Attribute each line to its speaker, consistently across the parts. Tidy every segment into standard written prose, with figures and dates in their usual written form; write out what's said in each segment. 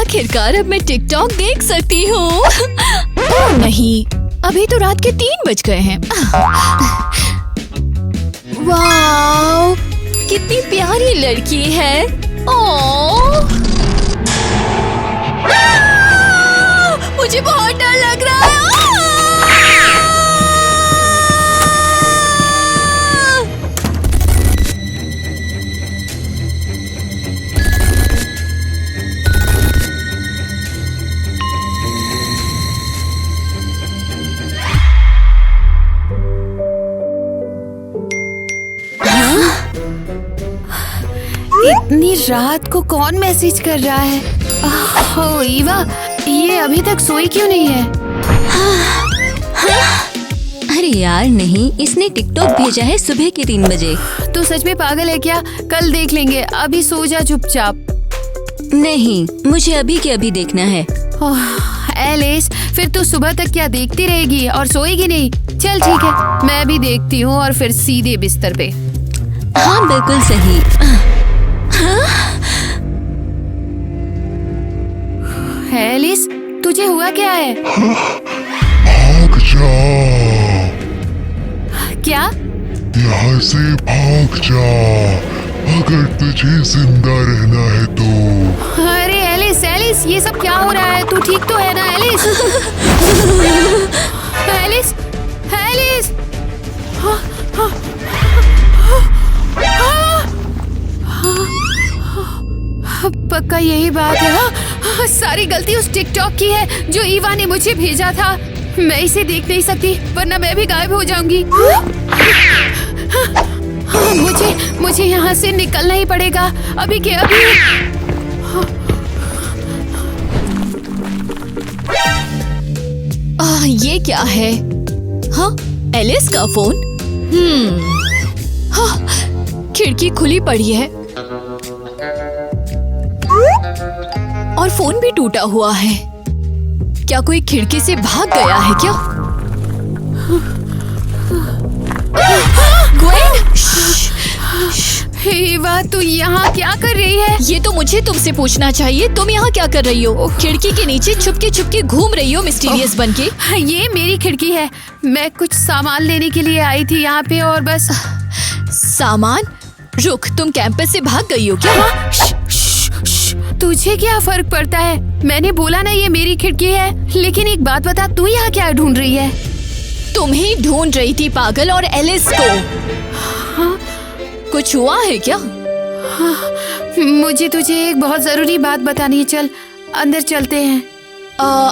Speaker 1: आखिरकार अब मैं टिकटॉक देख सकती हूँ। ओह नहीं, अभी तो रात के 3 बज गए हैं। वाव, कितनी प्यारी लड़की है। ओह, मुझे बहुत डर लग रहा है।
Speaker 2: इतनी रात को कौन मैसेज कर रहा है? ओह ईवा, ये अभी तक सोई क्यों नहीं है?
Speaker 3: अरे यार नहीं, इसने टिकटॉक भेजा है सुबह के 3 बजे।
Speaker 2: तू सच में पागल है क्या? कल देख लेंगे, अभी सो जा चुपचाप।
Speaker 3: नहीं, मुझे अभी के अभी देखना है।
Speaker 2: एलिस, फिर तू सुबह तक क्या देखती रहेगी और सोएगी नहीं? चल ठीक है, मैं भी देखती हूँ और फिर सीधे बिस्तर पे।
Speaker 3: हाँ बिल्कुल सही।
Speaker 2: एलिस, तुझे हुआ क्या है?
Speaker 4: भाग जा,
Speaker 2: क्या?
Speaker 4: यहाँ से भाग जा, अगर तुझे जिंदा रहना है तो।
Speaker 2: अरे एलिस, एलिस, ये सब क्या हो रहा है? तू ठीक तो है ना एलिस? एलिस, एलिस, पक्का यही बात है। सारी गलती उस टिकटॉक की है जो ईवा ने मुझे भेजा था। मैं इसे देख नहीं सकती वरना मैं भी गायब हो जाऊंगी। मुझे यहाँ से निकलना ही पड़ेगा, अभी के अभी।
Speaker 1: ये क्या है? हाँ, एलिस का फोन। हाँ, खिड़की खुली पड़ी है और फोन भी टूटा हुआ है। क्या कोई खिड़की से भाग गया है क्या? ग्वेन!
Speaker 2: ईवा, तू यहाँ क्या कर रही है?
Speaker 1: ये तो मुझे तुमसे पूछना चाहिए, तुम यहाँ क्या कर रही हो? खिड़की के नीचे छुपके छुपके घूम रही हो मिस्टीरियस बनके।
Speaker 2: ये मेरी खिड़की है, मैं कुछ सामान लेने के लिए आई थी यहाँ पे और बस।
Speaker 1: सामान? रुक, तुम कैंपस से भाग गई हो क्या?
Speaker 2: तुझे क्या फर्क पड़ता है? मैंने बोला ना ये मेरी खिड़की है। लेकिन एक बात बता, तू यहाँ क्या ढूंढ रही है?
Speaker 1: तुम ही ढूंढ रही थी पागल, और एलिस को।
Speaker 2: हाँ?
Speaker 1: कुछ हुआ है क्या?
Speaker 2: हाँ, मुझे तुझे एक बहुत जरूरी बात बतानी है। चल अंदर चलते हैं।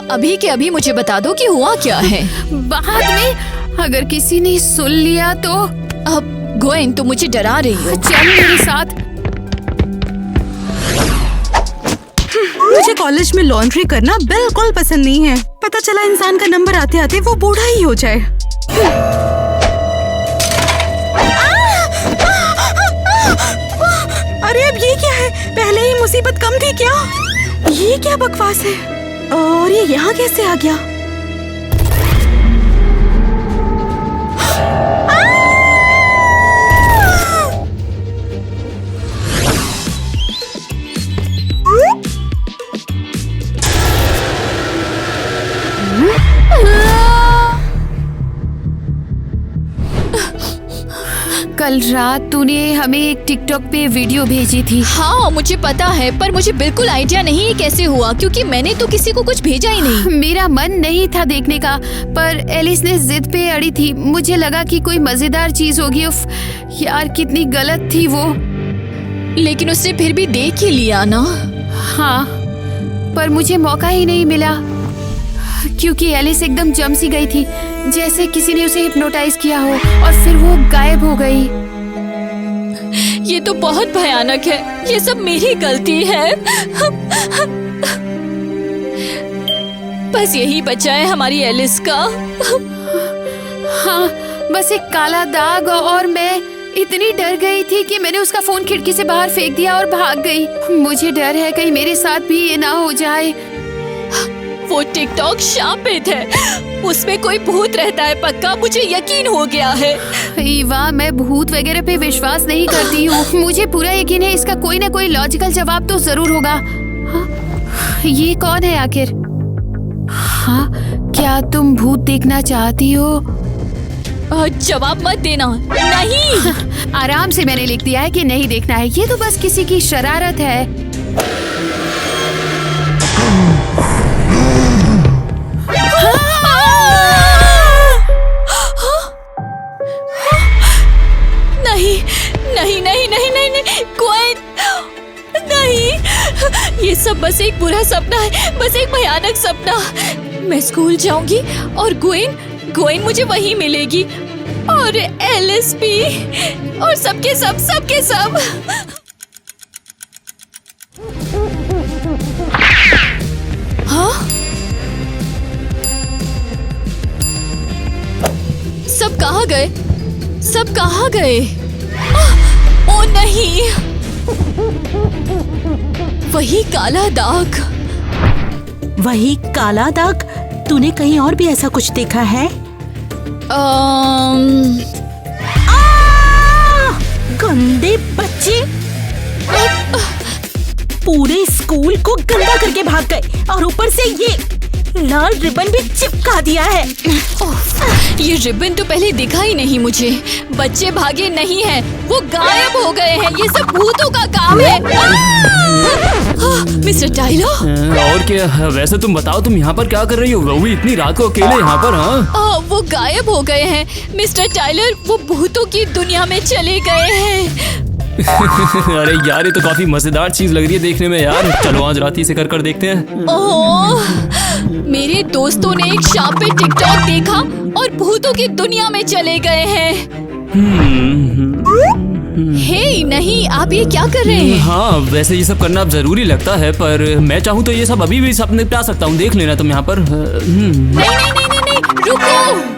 Speaker 1: अभी के अभी मुझे बता दो कि हुआ क्या है।
Speaker 2: बाद में अगर किसी ने सुन लिया तो।
Speaker 1: अब ग्वेन, तुम मुझे डरा रही हो।
Speaker 2: चल मेरे साथ।
Speaker 5: मुझे कॉलेज में लॉन्ड्री करना बिल्कुल पसंद नहीं है। पता चला इंसान का नंबर आते आते वो बूढ़ा ही हो जाए। अरे अब ये क्या है? पहले ही मुसीबत कम थी क्या? ये क्या बकवास है? और ये यहाँ कैसे आ गया?
Speaker 2: कल रात तूने हमें एक टिकटॉक पे वीडियो भेजी थी।
Speaker 1: हाँ मुझे पता है, पर मुझे बिल्कुल आइडिया नहीं है कैसे हुआ, क्योंकि मैंने तो किसी को कुछ भेजा ही नहीं।
Speaker 2: मेरा मन नहीं था देखने का, पर एलिस ने जिद पे अड़ी थी। मुझे लगा कि कोई मजेदार चीज होगी। उफ यार, कितनी गलत थी वो।
Speaker 1: लेकिन उसने फिर भी देख ही लिया ना।
Speaker 2: हाँ, पर मुझे मौका ही नहीं मिला, क्योंकि एलिस एकदम जम सी गई थी, जैसे किसी ने उसे हिप्नोटाइज किया हो, और फिर वो गायब हो गई।
Speaker 1: ये तो बहुत भयानक है, ये सब मेरी गलती है। बस यही बचा है हमारी एलिस का।
Speaker 2: हाँ, बस एक काला दाग, और मैं इतनी डर गई थी कि मैंने उसका फोन खिड़की से बाहर फेंक दिया और भाग गई। मुझे डर है कहीं मेरे साथ भी ये ना हो जाए।
Speaker 1: वो टिकटॉक शापित है, उसमें कोई भूत रहता है पक्का, मुझे यकीन हो गया है।
Speaker 2: ईवा, मैं भूत वगैरह पे विश्वास नहीं करती हूँ। मुझे पूरा यकीन है इसका कोई ना कोई लॉजिकल जवाब तो जरूर होगा। हाँ? ये कौन है आखिर? हाँ, क्या तुम भूत देखना चाहती हो?
Speaker 1: जवाब मत देना। नहीं।
Speaker 2: आराम से मैंने लिख दिया है कि नहीं देखना है। ये तो बस किसी की शरारत है।
Speaker 1: नहीं नहीं नहीं नहीं नहीं नहीं ग्वेन, नहीं। ये सब बस एक बुरा सपना है, बस एक भयानक सपना। मैं स्कूल जाऊंगी और ग्वेन मुझे वहीं मिलेगी, और एलिस भी, और सबके सब। हाँ? सब कहाँ गए? ओ नहीं, वही काला दाग।
Speaker 5: तूने कहीं और भी ऐसा कुछ देखा है? गंदे बच्चे पूरे स्कूल को गंदा करके भाग गए, और ऊपर से ये लाल रिबन भी चिपका दिया है।
Speaker 1: ये रिबन तो पहले दिखा ही नहीं मुझे। बच्चे भागे नहीं हैं, वो गायब हो गए हैं। ये सब भूतों का काम है। Mister Tyler.
Speaker 6: और क्या? वैसे तुम बताओ, तुम यहाँ पर क्या कर रही हो? वो भी इतनी रात को अकेले यहाँ पर? हाँ,
Speaker 1: वो गायब हो गए हैं मिस्टर टाइलर। वो भूतों की दुनिया में चले गए हैं।
Speaker 6: अरे यार, ये तो काफी मजेदार चीज लग रही है देखने में यार। चलो आज रात ही से कर देखते हैं।
Speaker 1: ओह, मेरे दोस्तों ने एक शाम पे टिकटॉक देखा और भूतों की दुनिया में चले गए हैं। हे नहीं, आप ये क्या कर रहे हैं?
Speaker 6: हाँ, वैसे ये सब करना अब जरूरी लगता है, पर मैं चाहूँ तो ये सब अभी भी सब निपटा सकता हूँ। देख लेना तुम यहाँ पर।
Speaker 1: नहीं, रुको।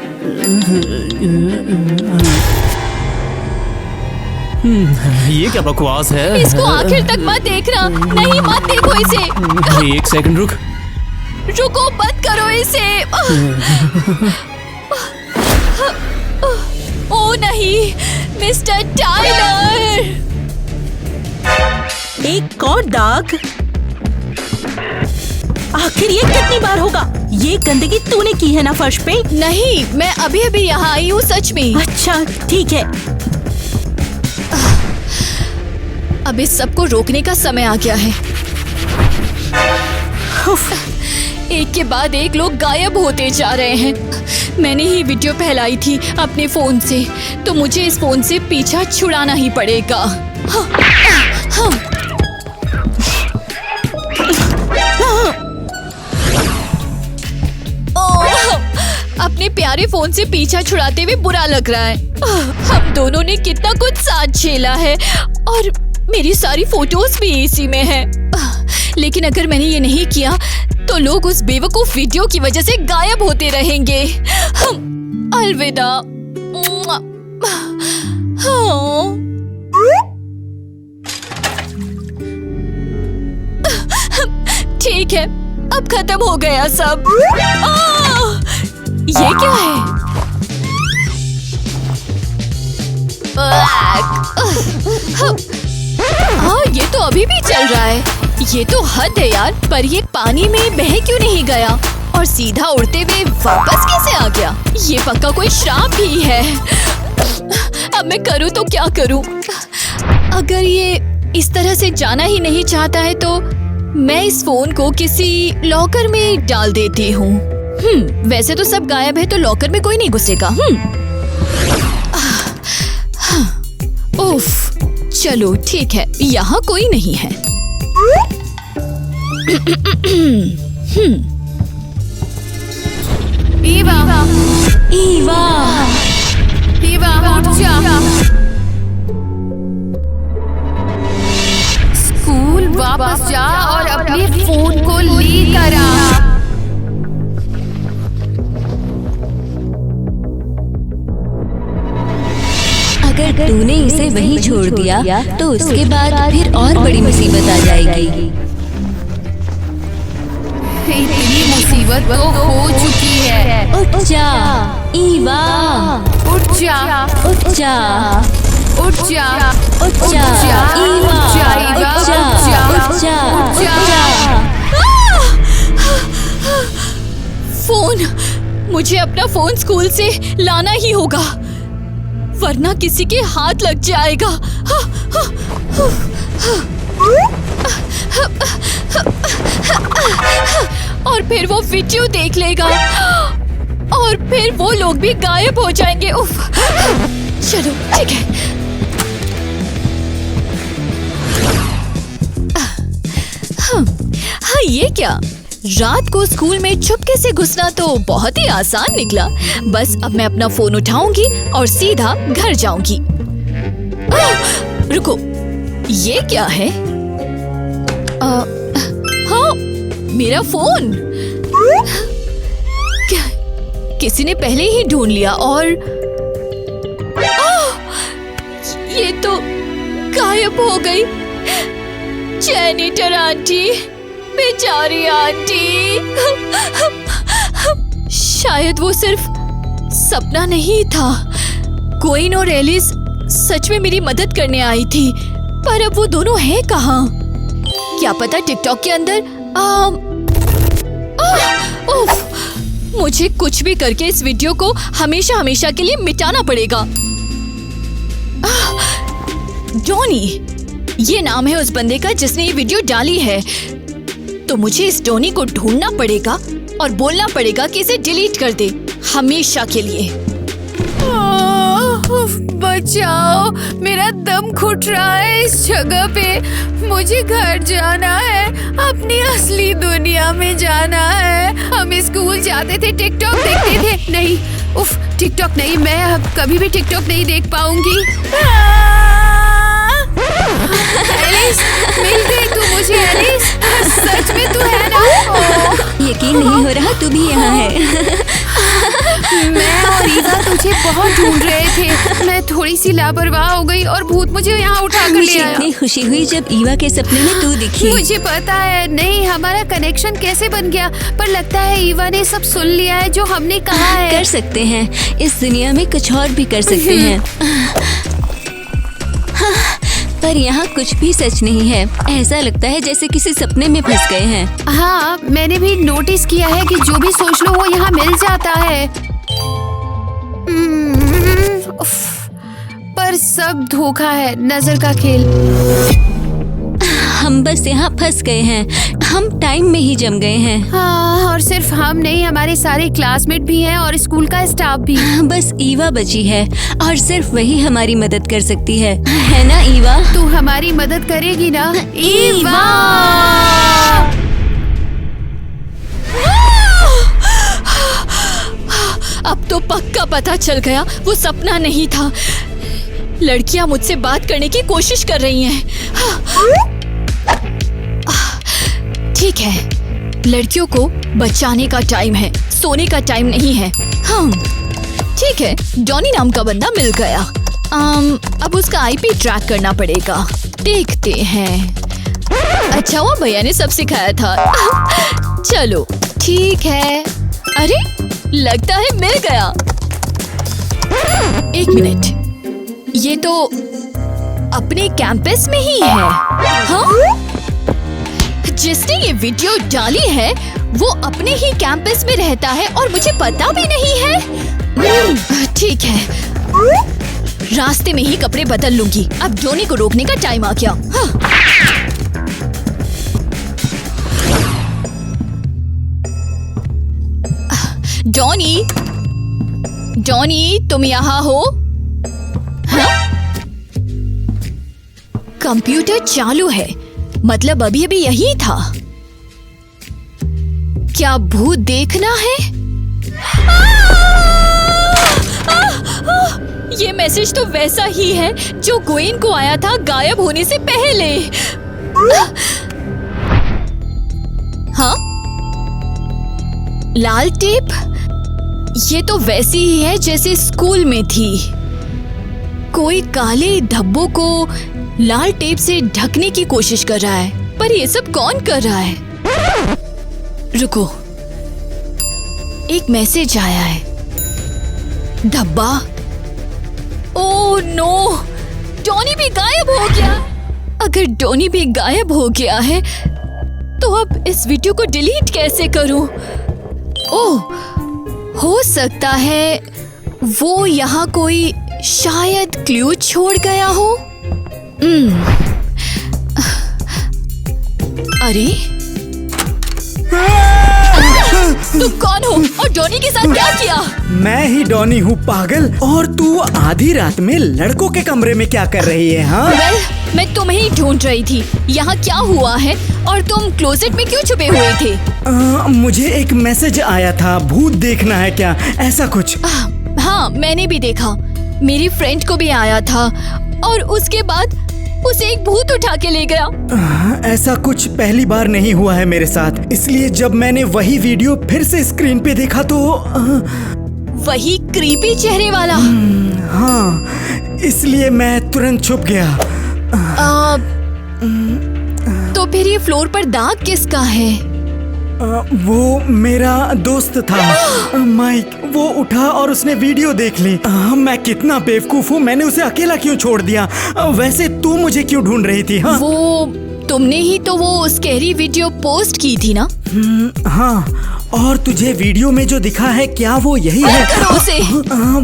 Speaker 6: ये क्या बकवास है?
Speaker 1: इसको आखिर तक मत देखना। नहीं, मत देखो इसे।
Speaker 6: एक सेकंड
Speaker 1: रुको, बंद करो इसे। ओ नहीं, मिस्टर टाइलर।
Speaker 5: एक और दाग। आखिर ये कितनी बार होगा? ये गंदगी तूने की है ना फर्श पे?
Speaker 1: नहीं, मैं अभी यहाँ आई हूँ, सच में।
Speaker 5: अच्छा, ठीक है।
Speaker 1: अब इस सब को रोकने का समय आ गया है। एक के बाद एक लोग गायब होते जा रहे हैं। मैंने ही वीडियो फैलाई थी अपने फोन से, तो मुझे इस फोन से पीछा छुड़ाना ही पड़ेगा। अपने प्यारे फोन से पीछा छुड़ाते हुए बुरा लग रहा है। हम दोनों ने कितना कुछ साथ झेला है, और मेरी सारी फोटोज भी इसी में है। लेकिन अगर मैंने ये नहीं किया तो लोग उस बेवकूफ वीडियो की वजह से गायब होते रहेंगे। अलविदा। ठीक है, अब खत्म हो गया सब। ये क्या है? हाँ, ये तो अभी भी चल रहा है। ये तो हद है यार। पर ये पानी में बह क्यों नहीं गया और सीधा उड़ते हुए वापस कैसे आ गया? ये पक्का कोई श्राप ही है। अब मैं करूँ तो क्या करूँ? अगर ये इस तरह से जाना ही नहीं चाहता है तो मैं इस फोन को किसी लॉकर में डाल देती हूँ। वैसे तो सब गायब है, तो लॉकर में कोई नहीं घुसेगा। उफ, चलो ठीक है, यहाँ कोई नहीं है।
Speaker 2: ईवा,
Speaker 1: ईवा,
Speaker 2: ईवा, उठ जा। स्कूल वापस जा और अपने फोन को लेकर आ।
Speaker 3: अगर तूने इसे वहीं छोड़ दिया तो उसके बाद फिर और बड़ी मुसीबत आ जाएगी।
Speaker 2: इतनी मुसीबत तो हो चुकी है।
Speaker 3: उठ जा ईवा,
Speaker 2: उठ जा,
Speaker 3: उठ जा,
Speaker 2: उठ जा,
Speaker 3: उठ जा ईवा, उठ जा, उठ जा, उठ जा।
Speaker 1: फोन, मुझे अपना फोन स्कूल से लाना ही होगा वरना किसी के हाथ लग जाएगा। और फिर वो वीडियो देख लेगा और फिर वो लोग भी गायब हो जाएंगे। उफ, चलो ठीक है। हाँ, ये क्या, रात को स्कूल में चुपके से घुसना तो बहुत ही आसान निकला। बस अब मैं अपना फोन उठाऊंगी और सीधा घर जाऊंगी। रुको, ये क्या है? हाँ, मेरा फोन। किसी ने पहले ही ढूंढ लिया और ये तो गायब हो गई। जैनिटर आंटी, बेचारी आंटी। शायद वो सिर्फ सपना नहीं था। क्वीन और एलिस सच में मेरी मदद करने आई थी, पर अब वो दोनों हैं कहाँ? क्या पता टिकटॉक के अंदर। उफ, मुझे कुछ भी करके इस वीडियो को हमेशा हमेशा के लिए मिटाना पड़ेगा। डॉनी, ये नाम है उस बंदे का जिसने ये वीडियो डाली है। तो मुझे इस डॉनी को ढूंढना पड़ेगा और बोलना पड़ेगा कि इसे डिलीट कर दे हमेशा के लिए।
Speaker 2: बचाओ, मेरा दम घुट रहा है इस जगह पे। मुझे घर जाना है, अपनी असली दुनिया में जाना है। हम स्कूल जाते थे, टिकटॉक देखते थे। नहीं, उफ, टिकटॉक नहीं, मैं अब कभी भी टिकटॉक नहीं देख पाऊंगी। एलिस, मिल गई तू मुझे। एलिस, सच में तू है ना?
Speaker 3: यकीन नहीं हो रहा तू भी यहाँ है।
Speaker 2: मैं और ईवा तुझे बहुत ढूंढ रहे थे। मैं थोड़ी सी लापरवाह हो गई और भूत मुझे यहाँ उठा कर ले
Speaker 3: मुझे
Speaker 2: आया।
Speaker 3: इतनी खुशी हुई जब ईवा के सपने में तू दिखी।
Speaker 2: मुझे पता है नहीं हमारा कनेक्शन कैसे बन गया, पर लगता है ईवा ने सब सुन लिया है जो हमने कहा है।
Speaker 3: कर सकते हैं, इस दुनिया में कुछ और भी कर सकते हैं। पर यहाँ कुछ भी सच नहीं है। ऐसा लगता है जैसे किसी सपने में फंस गए हैं।
Speaker 2: हाँ, मैंने भी नोटिस किया है कि जो भी सोच लो वो यहाँ मिल जाता है। उफ, पर सब धोखा है, नजर का खेल।
Speaker 3: हम बस यहाँ फंस गए हैं। हम टाइम में ही जम गए हैं।
Speaker 2: हाँ, और सिर्फ हम नहीं, हमारे सारे क्लासमेट भी हैं और स्कूल का स्टाफ भी।
Speaker 3: बस ईवा बची है और सिर्फ वही हमारी मदद कर सकती है ना ईवा?
Speaker 2: तू हमारी मदद करेगी ना ईवा?
Speaker 1: अब तो पक्का पता चल गया वो सपना नहीं था। लड़कियां मुझसे बात करने की कोशिश कर रही हैं। ठीक है, लड़कियों को बचाने का टाइम है, सोने का टाइम नहीं है। हाँ ठीक है, डॉनी नाम का बंदा मिल गया। अब उसका आईपी ट्रैक करना पड़ेगा। देखते हैं। अच्छा हुआ भैया ने सब सिखाया था। चलो ठीक है। अरे लगता है मिल गया। एक मिनट, ये तो अपने कैंपस में ही है। हाँ? जिसने ये वीडियो डाली है वो अपने ही कैंपस में रहता है और मुझे पता भी नहीं है। ठीक है, रास्ते में ही कपड़े बदल लूंगी। अब डॉनी को रोकने का टाइम आ गया। हाँ। डॉनी, डॉनी तुम यहाँ हो? हाँ? कंप्यूटर चालू है, मतलब अभी अभी यही था। क्या भूत देखना है? ये मैसेज तो वैसा ही है जो ग्वेन को आया था गायब होने से पहले। हाँ? लाल टेप? ये तो वैसी ही है जैसे स्कूल में थी। कोई काले धब्बों को लाल टेप से ढकने की कोशिश कर रहा है, पर ये सब कौन कर रहा है? रुको, एक मैसेज आया है। धब्बा? ओह नो, डॉनी भी गायब हो गया। अगर डॉनी भी गायब हो गया है तो अब इस वीडियो को डिलीट कैसे करूं? ओह, हो सकता है वो यहाँ कोई शायद क्लू छोड़ गया हो। अरे तुम कौन हो और डॉनी के साथ क्या किया?
Speaker 7: मैं ही डॉनी हूँ पागल। और तू आधी रात में लड़कों के कमरे में क्या कर रही है? हाँ
Speaker 1: वेल, मैं तुम्हें ही ढूंढ रही थी। यहाँ क्या हुआ है और तुम क्लोजेट में क्यों छुपे हुए थे?
Speaker 7: मुझे एक मैसेज आया था, भूत देखना है क्या, ऐसा कुछ।
Speaker 1: हाँ, मैंने भी देखा। मेरी फ्रेंड को भी आया था और उसके बाद उसे एक भूत उठा के ले गया।
Speaker 7: ऐसा कुछ पहली बार नहीं हुआ है मेरे साथ, इसलिए जब मैंने वही वीडियो फिर से स्क्रीन पे देखा तो
Speaker 1: वही क्रीपी चेहरे वाला।
Speaker 7: हाँ, इसलिए मैं तुरंत छुप गया।
Speaker 1: तो फिर ये फ्लोर पर दाग किसका है?
Speaker 7: वो मेरा दोस्त था माइक। वो उठा और उसने वीडियो देख ली। मैं कितना बेवकूफ हूँ, मैंने उसे अकेला क्यों छोड़ दिया? वैसे तू मुझे क्यों ढूंढ रही थी? हाँ?
Speaker 1: वो तुमने ही तो वो स्कैरी वीडियो पोस्ट की थी ना?
Speaker 7: हाँ, और तुझे वीडियो में जो दिखा है क्या वो यही है?
Speaker 1: उसे।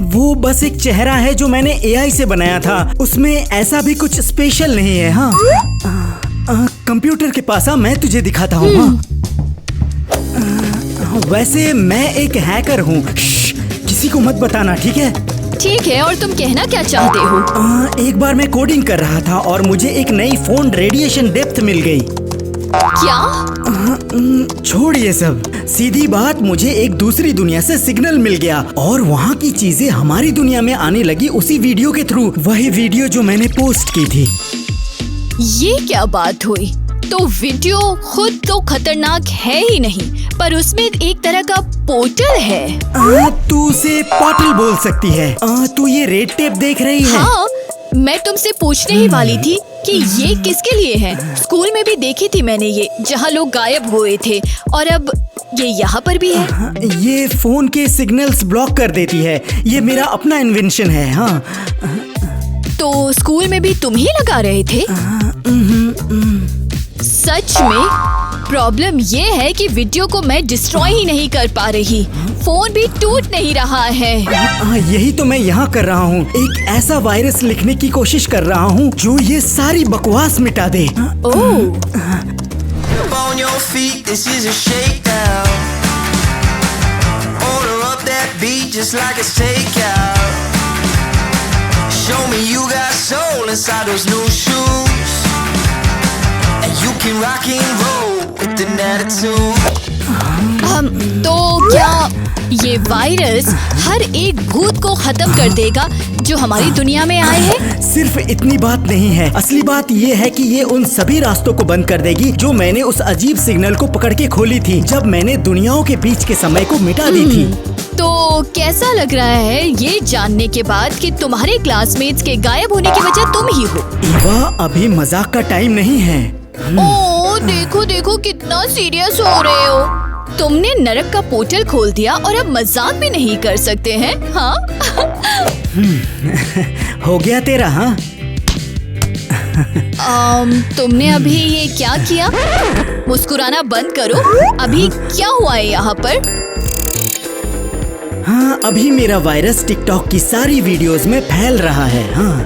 Speaker 7: वो बस एक चेहरा है जो मैंने AI से बनाया था। उसमें ऐसा भी कुछ स्पेशल नहीं है। हाँ, कंप्यूटर के पास आ, मैं तुझे दिखाता हूँ। हाँ, वैसे मैं एक हैकर हूँ, किसी को मत बताना, ठीक है?
Speaker 1: ठीक है, और तुम कहना क्या चाहते हो?
Speaker 7: एक बार मैं कोडिंग कर रहा था और मुझे एक नई फोन रेडिएशन डेप्थ मिल गई।
Speaker 1: क्या?
Speaker 7: छोड़ ये सब, सीधी बात, मुझे एक दूसरी दुनिया से सिग्नल मिल गया और वहाँ की चीजें हमारी दुनिया में आने लगी उसी वीडियो के थ्रू। वही वीडियो जो मैंने पोस्ट की थी।
Speaker 1: ये क्या बात हुई? तो वीडियो खुद तो खतरनाक है ही नहीं, पर उसमें एक तरह का पोर्टल है।
Speaker 7: तू उसे पोर्टल बोल सकती है। तू ये रेड टेप देख रही है?
Speaker 1: हाँ, मैं तुमसे पूछने ही वाली थी कि ये किसके लिए है। स्कूल में भी देखी थी मैंने ये, जहाँ लोग गायब हुए थे, और अब ये यहाँ पर भी है।
Speaker 7: ये फोन के सिग्नल्स ब्लॉक कर देती है। ये मेरा अपना इन्वेंशन है। हाँ,
Speaker 1: तो स्कूल में भी तुम ही लगा रहे थे? सच में? प्रॉब्लम ये है कि वीडियो को मैं डिस्ट्रॉय ही नहीं कर पा रही, फोन भी टूट नहीं रहा है।
Speaker 7: यही तो मैं यहाँ कर रहा हूँ, एक ऐसा वायरस लिखने की कोशिश कर रहा हूँ जो ये सारी बकवास मिटा दे।
Speaker 8: Show me you got soul inside those new shoes, and you can rock and roll with an attitude.
Speaker 1: तो क्या ये वायरस हर एक भूत को खत्म कर देगा जो हमारी दुनिया में आए हैं?
Speaker 7: सिर्फ इतनी बात नहीं है, असली बात ये है कि ये उन सभी रास्तों को बंद कर देगी जो मैंने उस अजीब सिग्नल को पकड़ के खोली थी जब मैंने दुनियाओं के बीच के समय को मिटा दी थी।
Speaker 1: तो कैसा लग रहा है ये जानने के बाद कि तुम्हारे क्लासमेट्स के गायब होने की वजह तुम ही हो?
Speaker 7: ईवा, अभी मजाक का टाइम नहीं है।
Speaker 1: ओह, देखो देखो कितना सीरियस हो रहे हो। तुमने नरक का पोर्टल खोल दिया और अब मजाक भी नहीं कर सकते हैं? हाँ?
Speaker 7: हो गया तेरा? हाँ,
Speaker 1: तुमने अभी ये क्या किया? मुस्कुराना बंद करो। अभी क्या हुआ है यहाँ पर?
Speaker 7: हाँ, अभी मेरा वायरस टिकटॉक की सारी वीडियोस में फैल रहा है। हाँ।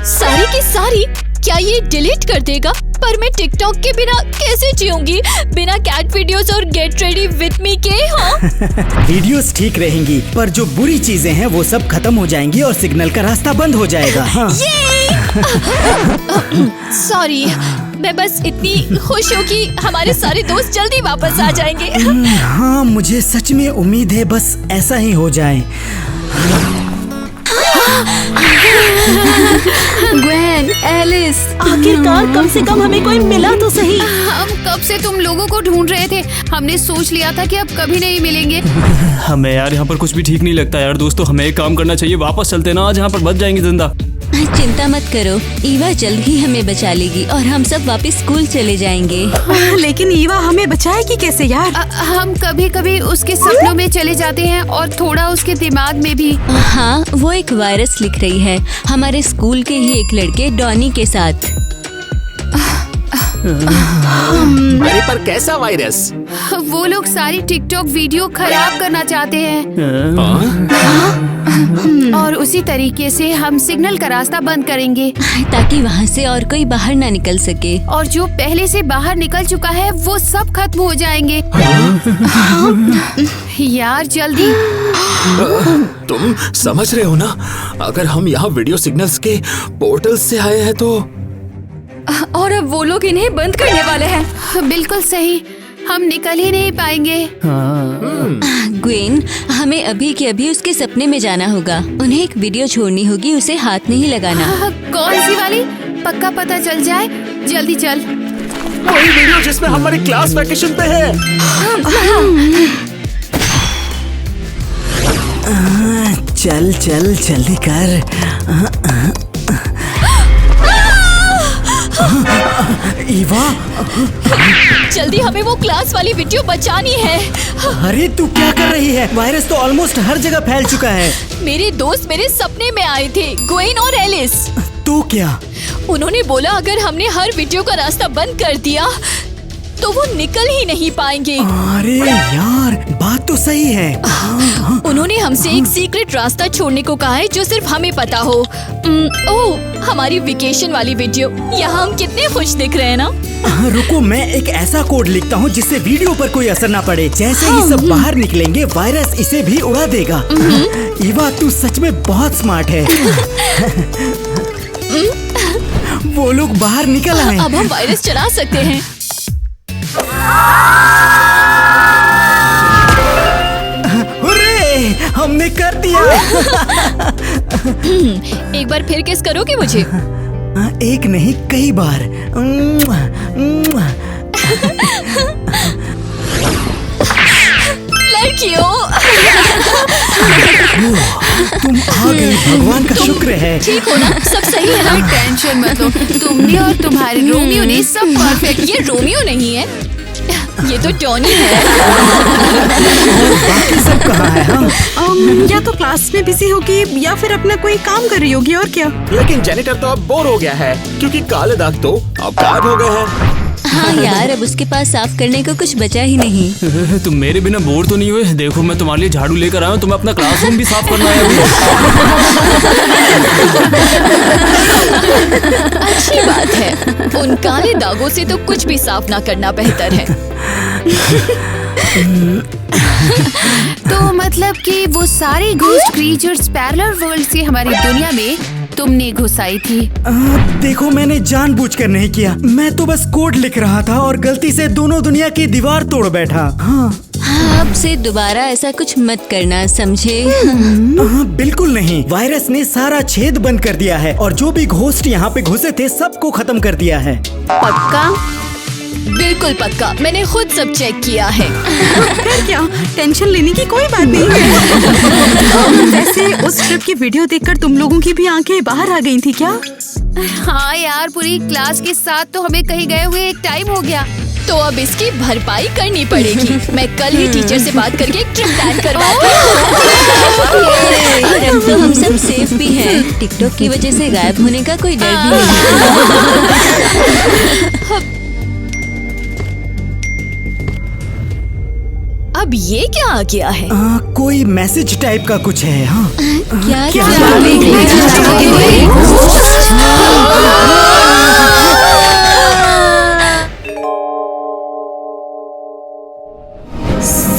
Speaker 1: सारी की सारी? क्या ये डिलीट कर देगा? पर मैं टिकटॉक के बिना कैसे जीऊंगी, बिना कैट वीडियोस और गेट रेडी विद मी के? हाँ?
Speaker 7: वीडियोस ठीक रहेंगी, पर जो बुरी चीजें हैं वो सब खत्म हो जाएंगी और सिग्नल का रास्ता बंद हो जाएगा। हाँ।
Speaker 1: सॉरी, मैं बस इतनी खुश हूँ कि हमारे सारे दोस्त जल्दी वापस आ जाएंगे।
Speaker 7: हाँ, मुझे सच में उम्मीद है बस ऐसा ही हो जाए।
Speaker 3: ग्वेन, एलिस, आखिरकार कम से कम हमें कोई मिला तो सही।
Speaker 2: हम कब से तुम लोगों को ढूंढ रहे थे। हमने सोच लिया था कि अब कभी नहीं मिलेंगे।
Speaker 6: हमें यार यहाँ पर कुछ भी ठीक नहीं लगता यार। दोस्तों, हमें एक काम करना चाहिए, वापस चलते ना, आज यहाँ पर बच जाएंगे जिंदा।
Speaker 3: चिंता मत करो, ईवा जल्द ही हमें बचा लेगी और हम सब वापस स्कूल चले जाएंगे।
Speaker 5: लेकिन ईवा हमें बचाएगी कैसे यार?
Speaker 2: हम कभी कभी उसके सपनों में चले जाते हैं और थोड़ा उसके दिमाग में भी।
Speaker 3: हाँ, वो एक वायरस लिख रही है हमारे स्कूल के ही एक लड़के डॉनी के साथ।
Speaker 9: अरे पर कैसा वायरस?
Speaker 2: वो लोग सारी टिकटॉक वीडियो खराब करना चाहते हैं और उसी तरीके से हम सिग्नल का रास्ता बंद करेंगे
Speaker 3: ताकि वहाँ से और कोई बाहर ना निकल सके।
Speaker 2: और जो पहले से बाहर निकल चुका है वो सब खत्म हो जाएंगे। यार जल्दी।
Speaker 9: तुम समझ रहे हो ना, अगर हम यहाँ वीडियो सिग्नल्स के पोर्टल से आए हैं तो।
Speaker 2: और अब वो लोग इन्हें बंद करने वाले हैं। बिल्कुल सही, हम निकल ही नहीं पाएंगे।
Speaker 3: ग्वेन, हमें अभी के अभी उसके सपने में जाना होगा। उन्हें एक वीडियो छोड़नी होगी, उसे हाथ नहीं लगाना।
Speaker 2: कौन सी वाली? पक्का पता चल जाए। जल्दी चल।
Speaker 9: वही वीडियो जिसमें हमारी क्लास वैकेशन पे है।
Speaker 7: चल चल जल्दी कर। ईवा,
Speaker 1: जल्दी हमें वो क्लास वाली वीडियो बचानी है।
Speaker 7: अरे तू क्या कर रही है? वायरस तो ऑलमोस्ट हर जगह फैल चुका है।
Speaker 1: मेरे दोस्त मेरे सपने में आए थे, ग्वेन और एलिस।
Speaker 7: तो क्या?
Speaker 1: उन्होंने बोला अगर हमने हर वीडियो का रास्ता बंद कर दिया तो वो निकल ही नहीं पाएंगे।
Speaker 7: अरे यार, बात तो सही है।
Speaker 1: उन्होंने हमसे एक सीक्रेट रास्ता छोड़ने को कहा है जो सिर्फ हमें पता हो। ओह, हमारी वेकेशन वाली वीडियो। यहाँ हम कितने खुश दिख रहे हैं ना।
Speaker 7: रुको, मैं एक ऐसा कोड लिखता हूँ जिससे वीडियो पर कोई असर ना पड़े। जैसे ही सब बाहर निकलेंगे वायरस इसे भी उड़ा देगा। ईवा, तू सच में बहुत स्मार्ट है। वो लोग बाहर निकल आए।
Speaker 1: अब हम वायरस चला सकते हैं।
Speaker 7: हुर्रे, हमने कर दिया।
Speaker 1: एक बार फिर किस करोगे मुझे?
Speaker 7: एक नहीं, कई बार।
Speaker 1: लड़कियों,
Speaker 7: तुम आ गई, भगवान का शुक्र है।
Speaker 1: ठीक हो ना? सब सही है ना?
Speaker 2: टेंशन मत लो, तुमने और तुम्हारे रोमियो ने सब परफेक्ट।
Speaker 1: ये रोमियो नहीं है, ये तो टॉनी है।
Speaker 7: बाकी सब कहाँ है?
Speaker 5: या तो क्लास में बिजी होगी या फिर अपना कोई काम कर रही होगी, और क्या।
Speaker 9: लेकिन जेनिटर तो अब बोर हो गया है क्योंकि काले दाग तो अब गायब हो गए हैं।
Speaker 3: हाँ यार, अब उसके पास साफ करने को कुछ बचा ही नहीं।
Speaker 6: तुम मेरे बिना बोर तो नहीं हुए? देखो, मैं तुम्हारे लिए झाड़ू लेकर आया हूँ। तुम्हें अपना क्लासरूम भी साफ करना है।
Speaker 1: अच्छी बात है, उन काले दागों से तो कुछ भी साफ ना करना बेहतर है।
Speaker 2: तो मतलब कि वो सारी घोस्ट क्रीचर्स पैरेलल वर्ल्ड से हमारी दुनिया में तुमने घुसाई थी।
Speaker 7: देखो, मैंने जानबूझकर नहीं किया। मैं तो बस कोड लिख रहा था और गलती से दोनों दुनिया की दीवार तोड़ बैठा।
Speaker 3: हाँ, अब से दोबारा ऐसा कुछ मत करना, समझे?
Speaker 7: बिल्कुल नहीं। वायरस ने सारा छेद बंद कर दिया है और जो भी घोस्ट यहाँ पे घुसे थे सबको खत्म कर दिया है।
Speaker 1: पक्का? बिल्कुल पक्का, मैंने खुद सब चेक किया है।
Speaker 5: फिर क्या, टेंशन लेने की कोई बात नहीं है। वैसे उस ट्रिप की वीडियो देखकर तुम लोगों की भी आंखें बाहर आ गई थी क्या?
Speaker 2: हाँ यार, पूरी क्लास के साथ तो हमें कहीं गए हुए एक टाइम हो गया।
Speaker 1: तो अब इसकी भरपाई करनी पड़ेगी। मैं कल ही टीचर से बात करके एक ट्रिप प्लान करवाती हूँ।
Speaker 3: और अब तो हम सब सेफ भी हैं। टिकटॉक की वजह से गायब होने का कोई डर भी नहीं।
Speaker 1: अब ये क्या आ गया है?
Speaker 7: कोई मैसेज टाइप का कुछ है। हाँ,
Speaker 3: क्या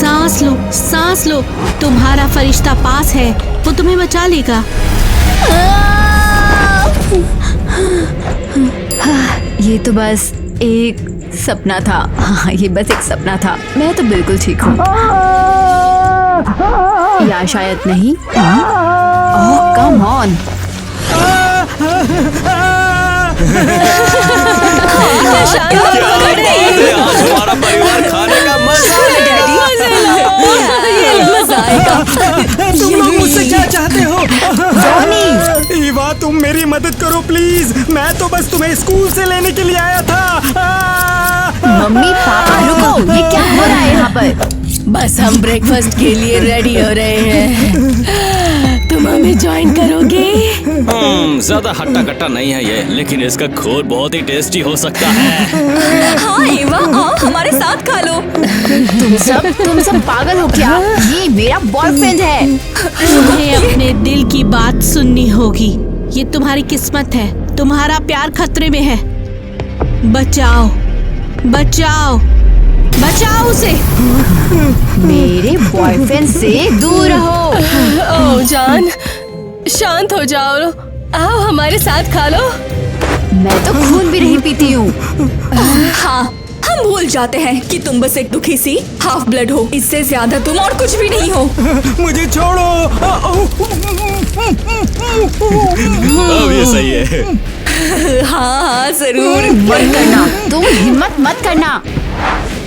Speaker 5: सांस लो, सांस लो, तुम्हारा फरिश्ता पास है, वो तुम्हें बचा लेगा।
Speaker 10: ये तो बस एक सपना था। हाँ, ये बस एक सपना था। मैं तो बिल्कुल ठीक हूँ। या शायद नहीं। ओह, कम ऑन।
Speaker 9: आज हमारा परिवार खाने का मजा
Speaker 3: आएगा।
Speaker 7: तुम लोग मुझसे क्या चाहते हो? ईवा, तुम मेरी मदद करो प्लीज। मैं तो बस तुम्हें स्कूल से लेने के लिए आया था।
Speaker 10: मम्मी पापा रुको, ये क्या हो रहा है यहाँ पर?
Speaker 2: बस हम ब्रेकफास्ट के लिए रेडी हो रहे हैं। तुम हमें ज्वाइन करोगे?
Speaker 11: ज्यादा हट्टा कट्टा नहीं है ये, लेकिन इसका घोल बहुत ही टेस्टी हो सकता है।
Speaker 3: हाँ ईवा, आओ हमारे साथ खा लो।
Speaker 10: तुम सब पागल हो क्या? ये मेरा बॉयफ्रेंड है।
Speaker 2: तुम्हें अपने दिल की बात सुननी होगी। ये तुम्हारी किस्मत है, तुम्हारा प्यार खतरे में है। बचाओ बचाओ बचाओ उसे।
Speaker 10: मेरे बॉयफ्रेंड से दूर रहो।
Speaker 1: ओ जान, शांत हो जाओ, आओ हमारे साथ खा लो।
Speaker 10: मैं तो खून भी नहीं पीती हूँ।
Speaker 3: हाँ, हम भूल जाते हैं कि तुम बस एक दुखी सी हाफ ब्लड हो। इससे ज्यादा तुम और कुछ भी नहीं हो।
Speaker 7: मुझे छोड़ो।
Speaker 11: अब ये सही है।
Speaker 3: हाँ जरूर।
Speaker 10: मत करना, तुम हिम्मत मत करना।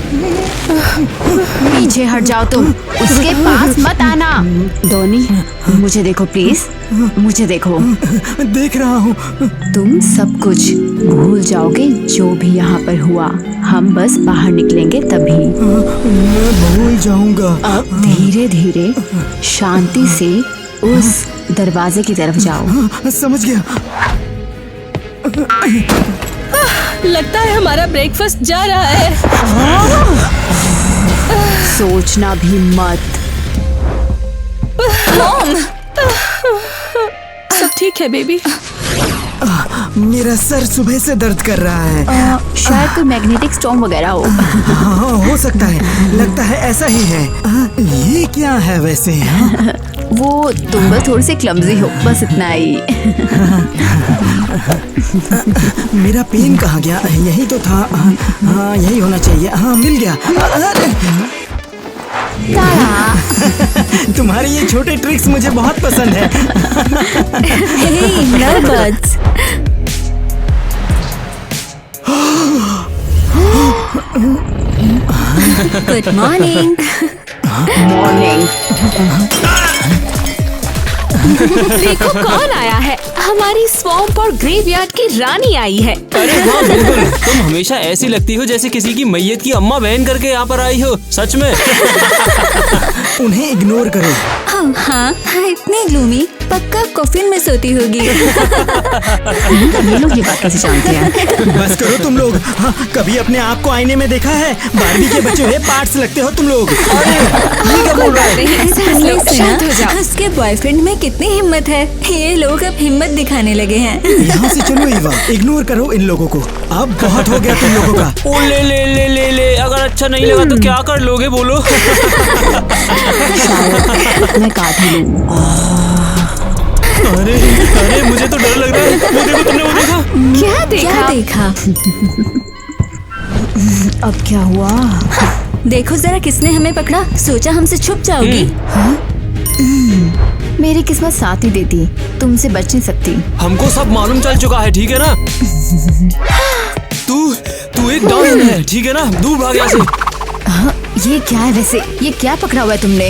Speaker 10: पीछे हट जाओ तुम, उसके पास मत आना। डोनी, मुझे देखो प्लीज, मुझे देखो।
Speaker 7: देख रहा हूँ।
Speaker 10: तुम सब कुछ भूल जाओगे जो भी यहाँ पर हुआ। हम बस बाहर निकलेंगे तभी।
Speaker 7: मैं भूल जाऊंगा।
Speaker 10: अब धीरे धीरे शांति से उस दरवाजे की तरफ जाओ।
Speaker 7: समझ गया।
Speaker 1: लगता है हमारा ब्रेकफास्ट जा रहा है।
Speaker 10: सोचना भी मत।
Speaker 1: सब ठीक है बेबी?
Speaker 7: मेरा सर सुबह से दर्द कर रहा है।
Speaker 10: शायद कोई मैग्नेटिक स्टॉर्म वगैरह हो।
Speaker 7: हाँ, हो सकता है। लगता है ऐसा ही है। ये क्या है वैसे?
Speaker 10: वो तुम बस थोड़ी सी क्लमजी हो, बस इतना ही।
Speaker 7: मेरा पेन कहाँ गया? यही तो था। हाँ, यही होना चाहिए। हाँ, मिल गया। तुम्हारे ये छोटे ट्रिक्स मुझे बहुत पसंद है।
Speaker 3: Good morning.
Speaker 10: मॉर्निंग।
Speaker 1: देखो कौन आया है, हमारी स्वैम्प और ग्रेवयार्ड की रानी आई है।
Speaker 6: अरे हाँ बिल्कुल, तुम हमेशा ऐसी लगती हो जैसे किसी की मैयत की अम्मा बहन करके यहाँ पर आई हो। सच में।
Speaker 7: उन्हें इग्नोर करो।
Speaker 3: हाँ, इतनी ग्लूमी, पक्का कॉफिन में सोती होगी।
Speaker 10: ये लोग ये बात कैसे जानते हैं?
Speaker 7: बस करो तुम लोग। हाँ, कभी अपने आप को आईने में देखा है? बारबी के बचे हुए पार्ट्स लगते हो तुम लोग। अरे ये क्या बोल रहा है?
Speaker 3: उसके बॉयफ्रेंड में कितनी हिम्मत है। ये लोग अब हिम्मत दिखाने लगे हैं।
Speaker 7: यहाँ से चलो ईवा, इग्नोर करो इन लोगों को। अब बहुत हो गया तुम लोगों का।
Speaker 6: ओ ले ले ले ले ले, अगर अच्छा नहीं लगा तो क्या कर लोगे बोलो?
Speaker 10: मैं काट ही लूं।
Speaker 6: अरे अरे मुझे तो डर लग रहा है। वो देखो, तुमने वो देखा?
Speaker 3: क्या देखा?
Speaker 10: अब क्या हुआ?
Speaker 3: देखो जरा, किसने हमें पकड़ा? सोचा हमसे छुप जाओगी।
Speaker 10: मेरी किस्मत साथ ही देती, तुमसे बच नहीं सकती।
Speaker 6: हमको सब मालूम चल चुका है, ठीक है ना? तू एक डायन है, ठीक है ना? दूर भाग यहाँ से।
Speaker 10: ये क्या है वैसे? ये क्या पकड़ा हुआ है तुमने?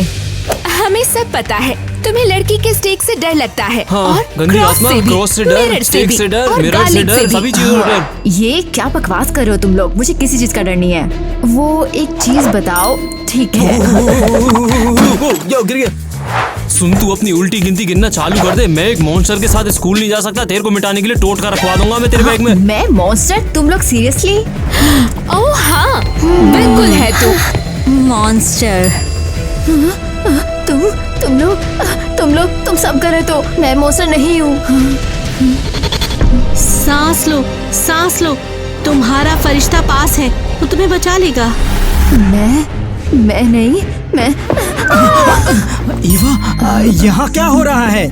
Speaker 1: हमें सब पता है, तुम्हें लड़की के स्टेक से डर लगता है।
Speaker 6: हाँ,
Speaker 1: और
Speaker 6: गंदी आत्मा, क्रॉस से डर, स्टेक से डर, मिरर से डर, सभी चीजों से डर।
Speaker 10: ये क्या बकवास कर रहे हो तुम लोग? मुझे किसी चीज का डर नहीं है। वो एक चीज बताओ, ठीक है?
Speaker 6: यो गिर गया। सुन, तू अपनी उल्टी गिनती गिनना चालू कर दे। मैं एक मॉन्स्टर के साथ स्कूल नहीं जा सकता। तेरे को मिटाने के लिए टोटका रखवा दूंगा मैं तेरे बैग में।
Speaker 10: मैं मॉन्स्टर? तुम लोग सीरियसली?
Speaker 1: ओह हाँ, बिल्कुल है तू
Speaker 3: मॉन्स्टर।
Speaker 10: तुम सब कर रहे तो मैं मॉन्स्टर नहीं हूँ।
Speaker 2: सांस लो, तुम्हारा फरिश्ता पास है, वो तुम्हें बचा लेगा।
Speaker 10: मैं नहीं, मैं।
Speaker 7: ईवा, यहाँ क्या हो रहा है?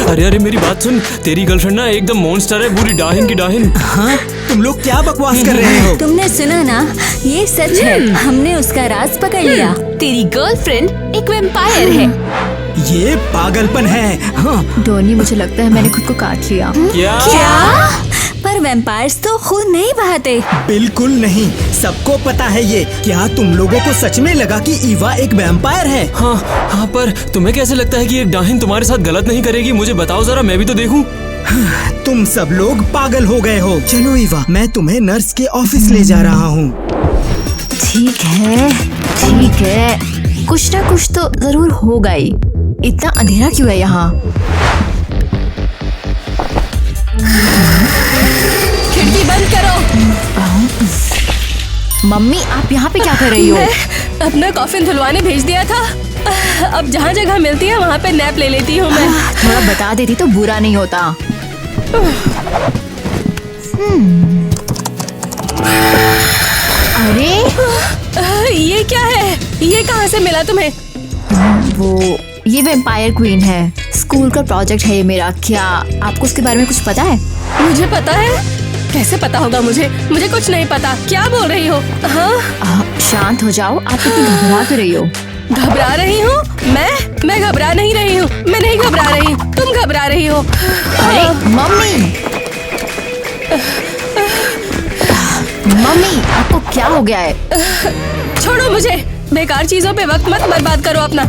Speaker 6: अरे अरे मेरी बात सुन, तेरी गर्लफ्रेंड ना एकदम मॉन्स्टर है, पूरी डाहिन की डाहिन।
Speaker 7: हाँ, तुम लोग क्या बकवास कर रहे हो?
Speaker 3: तुमने सुना ना, ये सच है। हमने उसका राज पकड़ लिया।
Speaker 1: तेरी गर्लफ्रेंड एक वैम्पायर है।
Speaker 7: ये पागलपन है। हाँ।
Speaker 10: डोनी, मुझे लगता है मैंने खुद को काट लिया।
Speaker 3: क्या? पर वैम्पायर्स तो खून नहीं बहाते।
Speaker 7: बिल्कुल नहीं, सबको पता है ये। क्या तुम लोगों को सच में लगा कि ईवा एक वैम्पायर है?
Speaker 6: हाँ, पर तुम्हें कैसे लगता है कि एक डाहिन तुम्हारे साथ गलत नहीं करेगी? मुझे बताओ जरा, मैं भी तो देखूं।
Speaker 7: तुम सब लोग पागल हो गए हो। चलो ईवा, मैं तुम्हें नर्स के ऑफिस ले जा रहा हूँ।
Speaker 10: ठीक है, कुछ ना कुछ तो जरूर होगा ही। इतना अंधेरा क्यों है यहाँ?
Speaker 1: खिड़की बंद करो।
Speaker 10: मम्मी आप यहाँ पे क्या कर रही हो?
Speaker 1: मैं अपना कॉफिन धुलवाने भेज दिया था। अब जहाँ जगह मिलती है वहाँ पे नैप ले लेती हूँ मैं।
Speaker 10: थोड़ा बता देती तो बुरा नहीं होता। अरे
Speaker 1: ये क्या है? ये कहाँ से मिला तुम्हें?
Speaker 10: वो ये वैम्पायर क्वीन है। स्कूल का प्रोजेक्ट है ये मेरा। क्या आपको उसके बारे में कुछ पता है?
Speaker 1: मुझे पता है। कैसे पता होगा मुझे? मुझे कुछ नहीं पता। क्या बोल रही हो? हाँ
Speaker 10: शांत हो जाओ। आप कितनी घबरा तो रही हो।
Speaker 1: घबरा रही हूँ? मैं घबरा नहीं रही हूँ। मैं नहीं घबरा रही। तुम घबरा रही हो।
Speaker 10: अरे मम्मी मम्मी आपको क्या हो गया है?
Speaker 1: छोड़ो मुझे। बेकार चीजों पे वक्त मत बर्बाद करो अपना।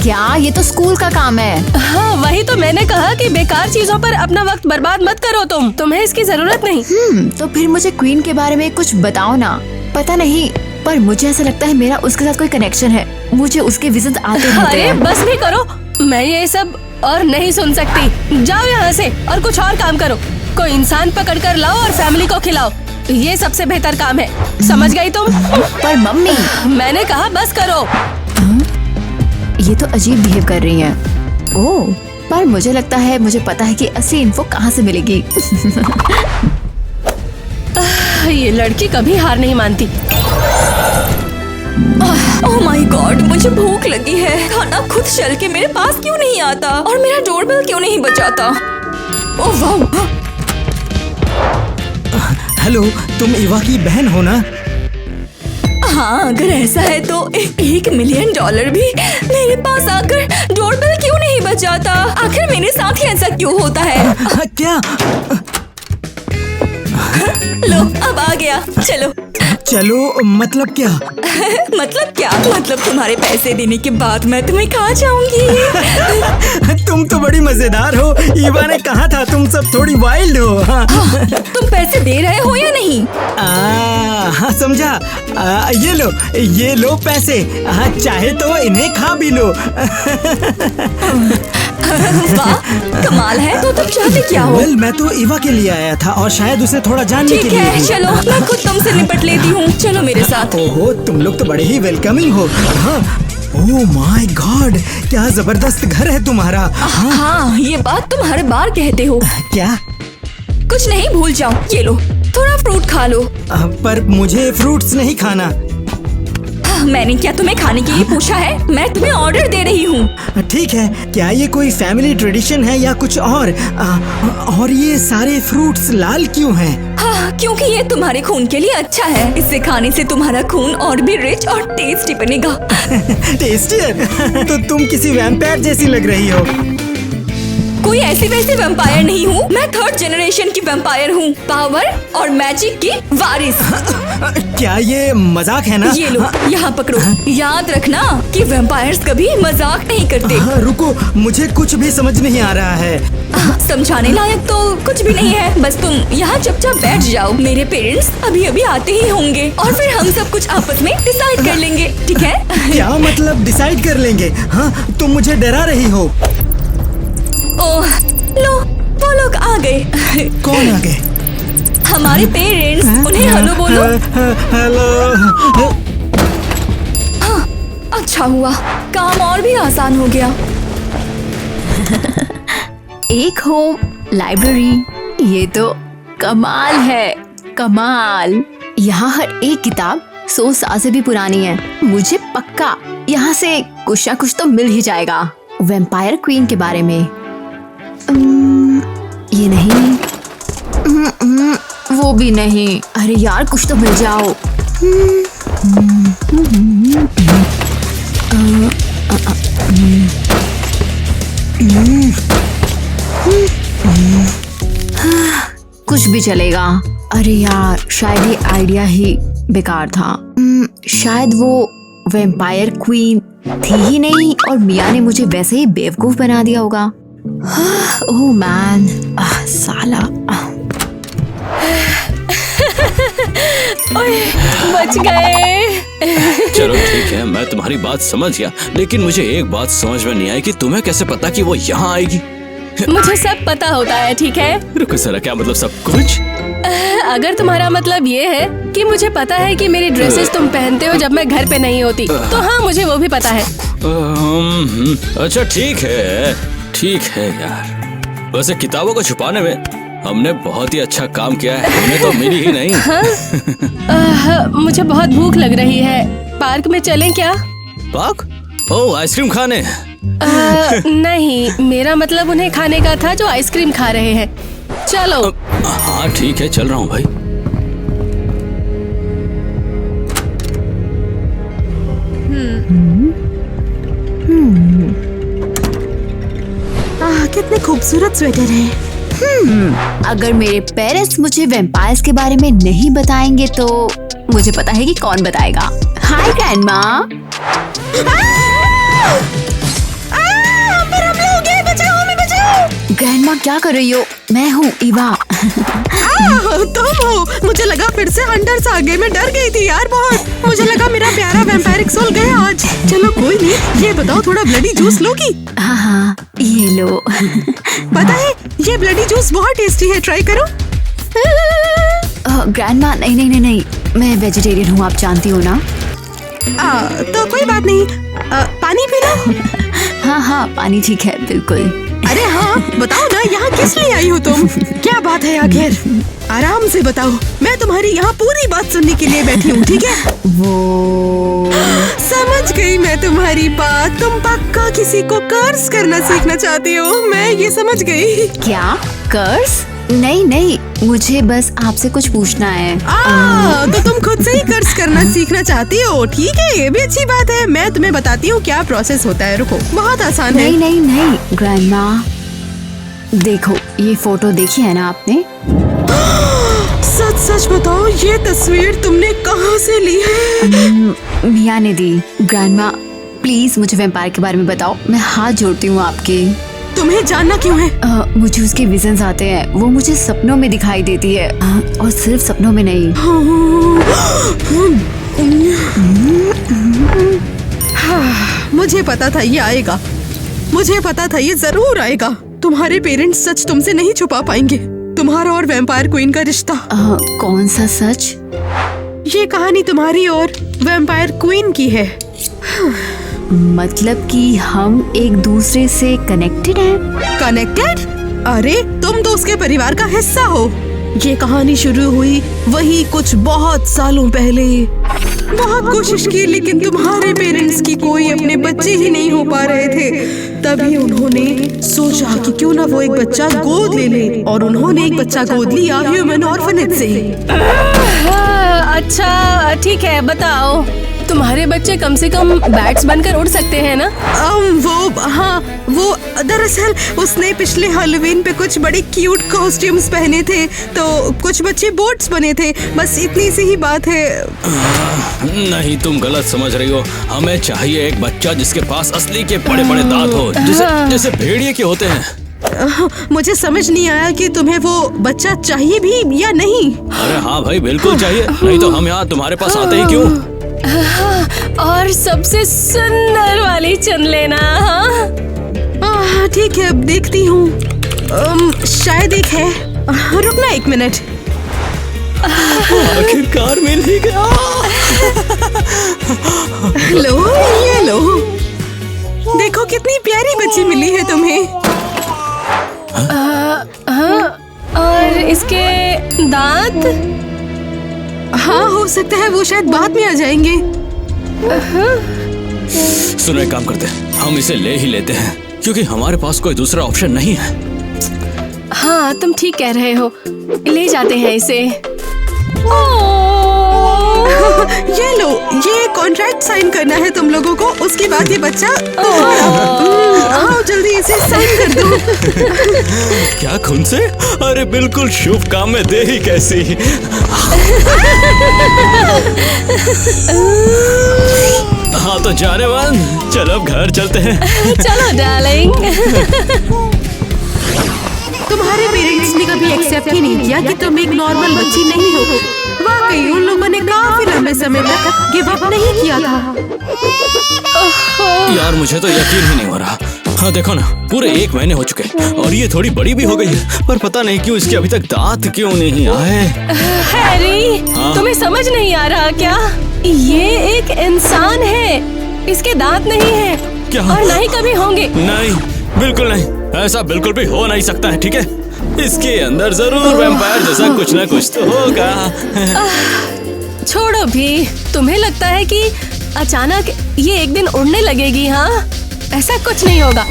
Speaker 10: क्या ये तो स्कूल का काम है।
Speaker 1: हाँ वही तो मैंने कहा कि बेकार चीजों पर अपना वक्त बर्बाद मत करो तुम। तुम्हें इसकी जरूरत नहीं।
Speaker 10: तो फिर मुझे क्वीन के बारे में कुछ बताओ ना। पता नहीं पर मुझे ऐसा लगता है मेरा उसके साथ कोई कनेक्शन है। मुझे उसके विजन्स आते रहते
Speaker 1: अरे
Speaker 10: हैं।
Speaker 1: बस भी करो। मैं ये सब और नहीं सुन सकती। जाओ यहाँ से और कुछ और काम करो। कोई इंसान पकड़ कर लाओ और फैमिली को खिलाओ। ये सबसे बेहतर काम है। समझ गई तुम?
Speaker 10: पर मम्मी
Speaker 1: मैंने कहा बस करो।
Speaker 10: ये तो अजीब बिहेव कर रही हैं। ओह पर मुझे लगता है मुझे पता है कि असली इन्फो कहाँ से मिलेगी।
Speaker 1: ये लड़की कभी हार नहीं मानती।
Speaker 12: ओह माय गॉड मुझे भूख लगी है। खाना खुद चल के मेरे पास क्यों नहीं आता और मेरा डोरबेल क्यों नहीं बजाता? ओह वाह।
Speaker 7: हेलो तुम इवा की बहन हो ना?
Speaker 12: हाँ अगर ऐसा है तो $1 मिलियन भी मेरे पास आकर डोरबेल क्यों नहीं बजाता? आखिर मेरे साथ ही ऐसा क्यों होता है?
Speaker 7: क्या?
Speaker 12: लो अब आ गया। चलो
Speaker 7: चलो मतलब क्या?
Speaker 12: मतलब क्या? मतलब तुम्हारे पैसे देने के बाद मैं तुम्हें कहाँ जाऊंगी?
Speaker 7: तुम तो बड़ी मजेदार हो। ईवा ने कहा था तुम सब थोड़ी वाइल्ड हो। हाँ।
Speaker 12: तुम पैसे दे रहे हो या नहीं?
Speaker 7: हाँ समझा। ये लो पैसे। चाहे तो इन्हें खा भी लो।
Speaker 12: वाह कमाल है। तो तुम चाहते क्या हो?
Speaker 7: मैं तो ईवा के लिए आया था और शायद उसे थोड़ा जानने के लिए।
Speaker 12: ठीक है चलो मैं खुद तुमसे निपट लेती हूँ। चलो मेरे साथ।
Speaker 7: ओहो तुम लोग तो बड़े ही वेलकमिंग हो। हाँ ओह माय गॉड क्या जबरदस्त घर है तुम्हारा।
Speaker 12: हाँ ये बात तुम हर बार कहते हो।
Speaker 7: क्या?
Speaker 12: कुछ नहीं भूल जाओ। ये लो थोड़ा फ्रूट खा लो।
Speaker 7: पर मुझे फ्रूट्स नहीं खाना।
Speaker 12: मैंने क्या तुम्हें खाने के लिए पूछा है? मैं तुम्हें ऑर्डर दे रही हूँ।
Speaker 7: ठीक है क्या ये कोई फैमिली ट्रेडिशन है या कुछ और? और ये सारे फ्रूट्स लाल क्यों हैं?
Speaker 12: हाँ क्योंकि ये तुम्हारे खून के लिए अच्छा है। इसे खाने से तुम्हारा खून और भी रिच और टेस्टी बनेगा।
Speaker 7: टेस्टियर? तो तुम किसी वैम्पायर जैसी लग रही हो।
Speaker 12: कोई ऐसी वैसी वैम्पायर नहीं हूँ। मैं 3rd जनरेशन की वैम्पायर हूँ। पावर और मैजिक की वारिस।
Speaker 7: क्या ये मजाक है ना?
Speaker 12: ये लो यहाँ पकड़ो। याद रखना कि वैम्पायर्स कभी मजाक नहीं करते।
Speaker 7: रुको मुझे कुछ भी समझ नहीं आ रहा है।
Speaker 12: समझाने लायक तो कुछ भी नहीं है। बस तुम यहाँ चुपचाप बैठ जाओ। मेरे पेरेंट्स अभी अभी आते ही होंगे और फिर हम सब कुछ आपस में डिसाइड कर लेंगे। ठीक है?
Speaker 7: क्या मतलब डिसाइड कर लेंगे? हाँ तुम मुझे डरा रही हो।
Speaker 12: ओह लो वो लोग आ गए।
Speaker 7: कौन आ गए?
Speaker 12: हमारे पेरेंट्स। उन्हें हेलो बोलो।
Speaker 7: हेलो।
Speaker 12: हाँ अच्छा हुआ काम और भी आसान हो गया।
Speaker 10: एक होम लाइब्रेरी। ये तो कमाल है कमाल। यहाँ हर एक किताब 100 साल से भी पुरानी है। मुझे पक्का यहाँ से कुछ ना कुछ तो मिल ही जाएगा वैम्पायर क्वीन के बारे में। ये नहीं वो भी नहीं। अरे यार कुछ तो मिल जाओ। कुछ भी चलेगा। अरे यार शायद ये आइडिया ही बेकार था। शायद वो वैम्पायर क्वीन थी ही नहीं और मिया ने मुझे वैसे ही बेवकूफ बना दिया होगा। ओह मैन साला।
Speaker 1: बच गए।
Speaker 11: चलो ठीक है मैं तुम्हारी बात समझ गया, लेकिन मुझे एक बात समझ में नहीं आई कि तुम्हें कैसे पता कि वो यहाँ आएगी।
Speaker 13: मुझे सब पता होता है, ठीक है?
Speaker 11: रुको जरा, क्या मतलब सब कुछ?
Speaker 13: अगर तुम्हारा मतलब ये है कि मुझे पता है कि मेरी ड्रेसेस तुम पहनते हो जब मैं घर पे नहीं होती, तो हाँ, मुझे वो भी पता है।
Speaker 11: अच्छा ठीक है यार। वैसे किताबों को छुपाने में हमने बहुत ही अच्छा काम किया है, हमने तो मिली ही नहीं।
Speaker 13: मुझे बहुत भूख लग रही है, पार्क में चलें क्या?
Speaker 11: पार्क? ओह, आइसक्रीम खाने?
Speaker 13: नहीं, मेरा मतलब उन्हें खाने का था जो आइसक्रीम खा रहे हैं। चलो।
Speaker 11: हाँ ठीक है, चल रहा हूँ भाई।
Speaker 5: कितने खूबसूरत स्वेटर है।
Speaker 10: अगर मेरे पेरेंट्स मुझे वैम्पायर्स के बारे में नहीं बताएंगे तो मुझे पता है कि कौन बताएगा। हाय ग्रैंडमा। ग्रैंडमा क्या कर रही हो? मैं हूँ इवा।
Speaker 5: तुम हो? मुझे लगा फिर से हंटर्स आ गए, मैं डर गई थी यार बहुत। मुझे लगा मेरा प्यारा वैम्पायरिक सोल गया आज। चलो कोई नहीं, ये बताओ थोड़ा ब्लडी जूस लोगी?
Speaker 10: हाँ, ये लो।
Speaker 5: पता है ये ब्लडी जूस बहुत टेस्टी है, ट्राई करो।
Speaker 10: ग्रैंडमा नहीं, मैं वेजिटेरियन हूँ, आप जानती हो ना।
Speaker 5: तो कोई बात नहीं, पानी पी लो।
Speaker 10: हाँ, पानी ठीक है, बिल्कुल।
Speaker 5: अरे हाँ, बताओ ना, यहाँ किस लिए आई हो तुम? क्या बात है आखिर? आराम से बताओ, मैं तुम्हारी यहाँ पूरी बात सुनने के लिए बैठी हूँ, ठीक है?
Speaker 10: वो
Speaker 5: समझ गई मैं तुम्हारी बात। तुम पक्का किसी को कर्ज करना सीखना चाहती हो, मैं ये समझ गई।
Speaker 10: क्या कर्ज? नहीं, मुझे बस आपसे कुछ पूछना है।
Speaker 5: तो तुम खुद से ही कर्ज करना सीखना चाहती हो? ठीक है, ये भी अच्छी बात है। मैं तुम्हें बताती हूँ क्या प्रोसेस होता है। रुको, बहुत आसान है।
Speaker 10: नहीं ग्रैंडमा, देखो ये फोटो देखी है ना आपने?
Speaker 5: सच बताओ, ये तस्वीर तुमने कहाँ से ली है?
Speaker 10: मिया ने दी। ग्रैंडमा प्लीज मुझे वैम्पायर के बारे में बताओ, मैं हाथ जोड़ती हूँ आपके।
Speaker 5: तुम्हें जानना क्यों है?
Speaker 10: मुझे उसके विजन्स आते हैं, वो मुझे सपनों में दिखाई देती है, और सिर्फ सपनों में नहीं।
Speaker 5: मुझे पता था ये आएगा, मुझे पता था ये जरूर आएगा। तुम्हारे पेरेंट्स सच तुमसे नहीं छुपा पाएंगे, तुम्हारा और वैम्पायर क्वीन का रिश्ता।
Speaker 10: कौन सा सच?
Speaker 5: ये कहानी तुम्हारी और वैम्पायर क्वीन की है।
Speaker 10: मतलब कि हम एक दूसरे से कनेक्टेड हैं?
Speaker 5: कनेक्टेड? अरे तुम तो उसके परिवार का हिस्सा हो। ये कहानी शुरू हुई वही कुछ बहुत सालों पहले। बहुत कोशिश की, लेकिन तुम्हारे पेरेंट्स की कोई अपने बच्चे ही नहीं हो पा रहे थे। तभी उन्होंने सोचा कि क्यों ना वो एक बच्चा गोद ले ले, और उन्होंने एक बच्चा गोद लिया ह्यूमन ऑर्फनेज से।
Speaker 13: अच्छा ठीक है, बताओ तुम्हारे बच्चे कम से कम बैट्स बनकर उड़ सकते हैं ना?
Speaker 5: वो दरअसल उसने पिछले हैलोवीन पे कुछ बड़े क्यूट कॉस्ट्यूम्स पहने थे, तो कुछ बच्चे बोट्स बने थे, बस इतनी सी ही बात है।
Speaker 11: नहीं, तुम गलत समझ रही हो। हमें चाहिए एक बच्चा जिसके पास असली के बड़े बड़े दांत हो, जैसे भेड़िए के होते हैं।
Speaker 5: मुझे समझ नहीं आया कि तुम्हें वो बच्चा चाहिए भी या नहीं।
Speaker 11: अरे हाँ भाई, बिल्कुल चाहिए, नहीं तो हम यहाँ तुम्हारे पास आते ही क्यों?
Speaker 13: और सबसे सुंदर वाली चुन लेना।
Speaker 5: हाँ ठीक है, अब देखती हूँ। शायद एक है। रुकना 1 मिनट।
Speaker 11: आखिरकार मिल ही गया।
Speaker 5: लो, ये लो। देखो कितनी प्यारी बच्ची मिली है तुम्हें।
Speaker 13: और इसके दांत?
Speaker 5: हाँ, हो सकता है वो शायद बाद में आ जाएंगे।
Speaker 11: सुनो, एक काम करते हैं, हम इसे ले ही लेते हैं, क्योंकि हमारे पास कोई दूसरा ऑप्शन नहीं है।
Speaker 13: हाँ, तुम ठीक कह रहे हो, ले जाते हैं इसे।
Speaker 5: ये लो, ये कॉन्ट्रैक्ट साइन करना है तुम लोगों को, उसके बाद ये बच्चा आओ जल्दी इसे साइन कर दो।
Speaker 11: क्या खून से? अरे बिल्कुल शुभ काम में दे ही कैसी। हाँ तो जाने मन, चलो अब घर चलते हैं।
Speaker 13: चलो डार्लिंग।
Speaker 5: तुम्हारे पेरेंट्स ने कभी एक्सेप्ट ही नहीं किया कि तुम एक नॉर्मल बच्ची नहीं हो। वाकई उन लोगों ने काफी लंबे समय तक गिव अप नहीं किया था।
Speaker 11: यार मुझे तो यकीन ही नहीं हो रहा। हाँ देखो ना, पूरे 1 महीने हो चुके हैं और ये थोड़ी बड़ी भी हो गई है, पर पता नहीं क्यों इसके अभी तक दांत क्यों नहीं आए।
Speaker 13: हैरी,
Speaker 11: हाँ?
Speaker 13: तुम्हें समझ नहीं आ रहा क्या? ये एक इंसान है, इसके दांत नहीं है
Speaker 11: क्या?
Speaker 13: और ना ही कभी होंगे।
Speaker 11: नहीं, बिल्कुल नहीं, ऐसा बिल्कुल भी हो नहीं सकता है, ठीक है? इसके अंदर जरूर वैम्पायर जैसा कुछ ना कुछ तो होगा।
Speaker 13: छोड़ो भी, तुम्हें लगता है कि अचानक ये एक दिन उड़ने लगेगी? हाँ, ऐसा कुछ नहीं होगा।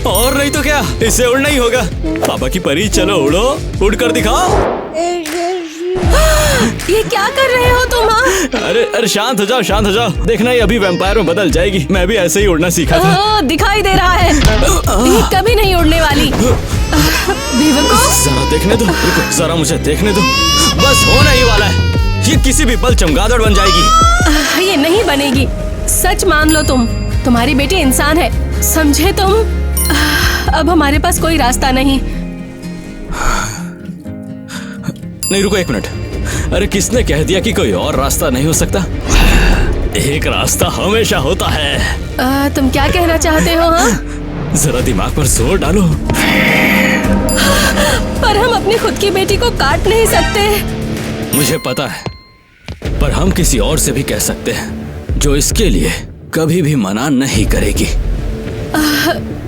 Speaker 11: और नहीं तो क्या, इससे उड़ना ही होगा। पापा की परी, चलो उड़ो, उड़ कर दिखाओ।
Speaker 13: ये क्या कर रहे हो तुम? हाँ?
Speaker 11: अरे शांत हो जाओ, शांत हो जाओ। देखना ये अभी वैम्पायर में बदल जाएगी। मैं भी ऐसे ही उड़ना सीखा था।
Speaker 13: दिखाई दे रहा है, ये कभी नहीं उड़ने वाली। बेवकूफ।
Speaker 11: जरा देखने दो, रुको, जरा मुझे देखने दो। बस होने ही वाला है, ये किसी भी पल चमगादड़ बन जाएगी।
Speaker 13: ये नहीं बनेगी, सच मान लो तुम। तुम्हारी बेटी इंसान है, समझे तुम? अब हमारे पास कोई रास्ता नहीं।
Speaker 11: नहीं, रुको 1 मिनट। अरे किसने कह दिया कि कोई और रास्ता नहीं हो सकता? एक रास्ता हमेशा होता है।
Speaker 13: तुम क्या कहना चाहते हो? हाँ?
Speaker 11: जरा दिमाग पर जोर डालो।
Speaker 13: पर हम अपनी खुद की बेटी को काट नहीं सकते।
Speaker 11: मुझे पता है, पर हम किसी और से भी कह सकते हैं जो इसके लिए कभी भी मना नहीं करेगी।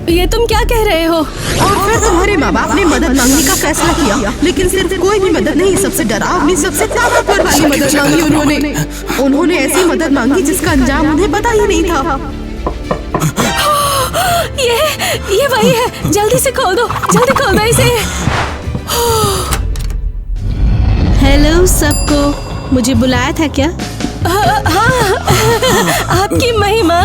Speaker 13: ये तुम क्या कह रहे हो?
Speaker 5: और फिर तुम्हारे माँ बाप ने मदद मांगने का फैसला किया, लेकिन सिर्फ कोई भी मदद नहीं, सबसे डरावनी, सबसे ताकतवर वाली मदद मांगी उन्होंने ऐसी मदद मांगी जिसका अंजाम उन्हें पता ही नहीं था।
Speaker 13: ये वही है, जल्दी से खोल दो, जल्दी खोल दो इसे।
Speaker 14: हेलो सबको, मुझे बुलाया था क्या?
Speaker 13: हाँ, आपकी महिमा।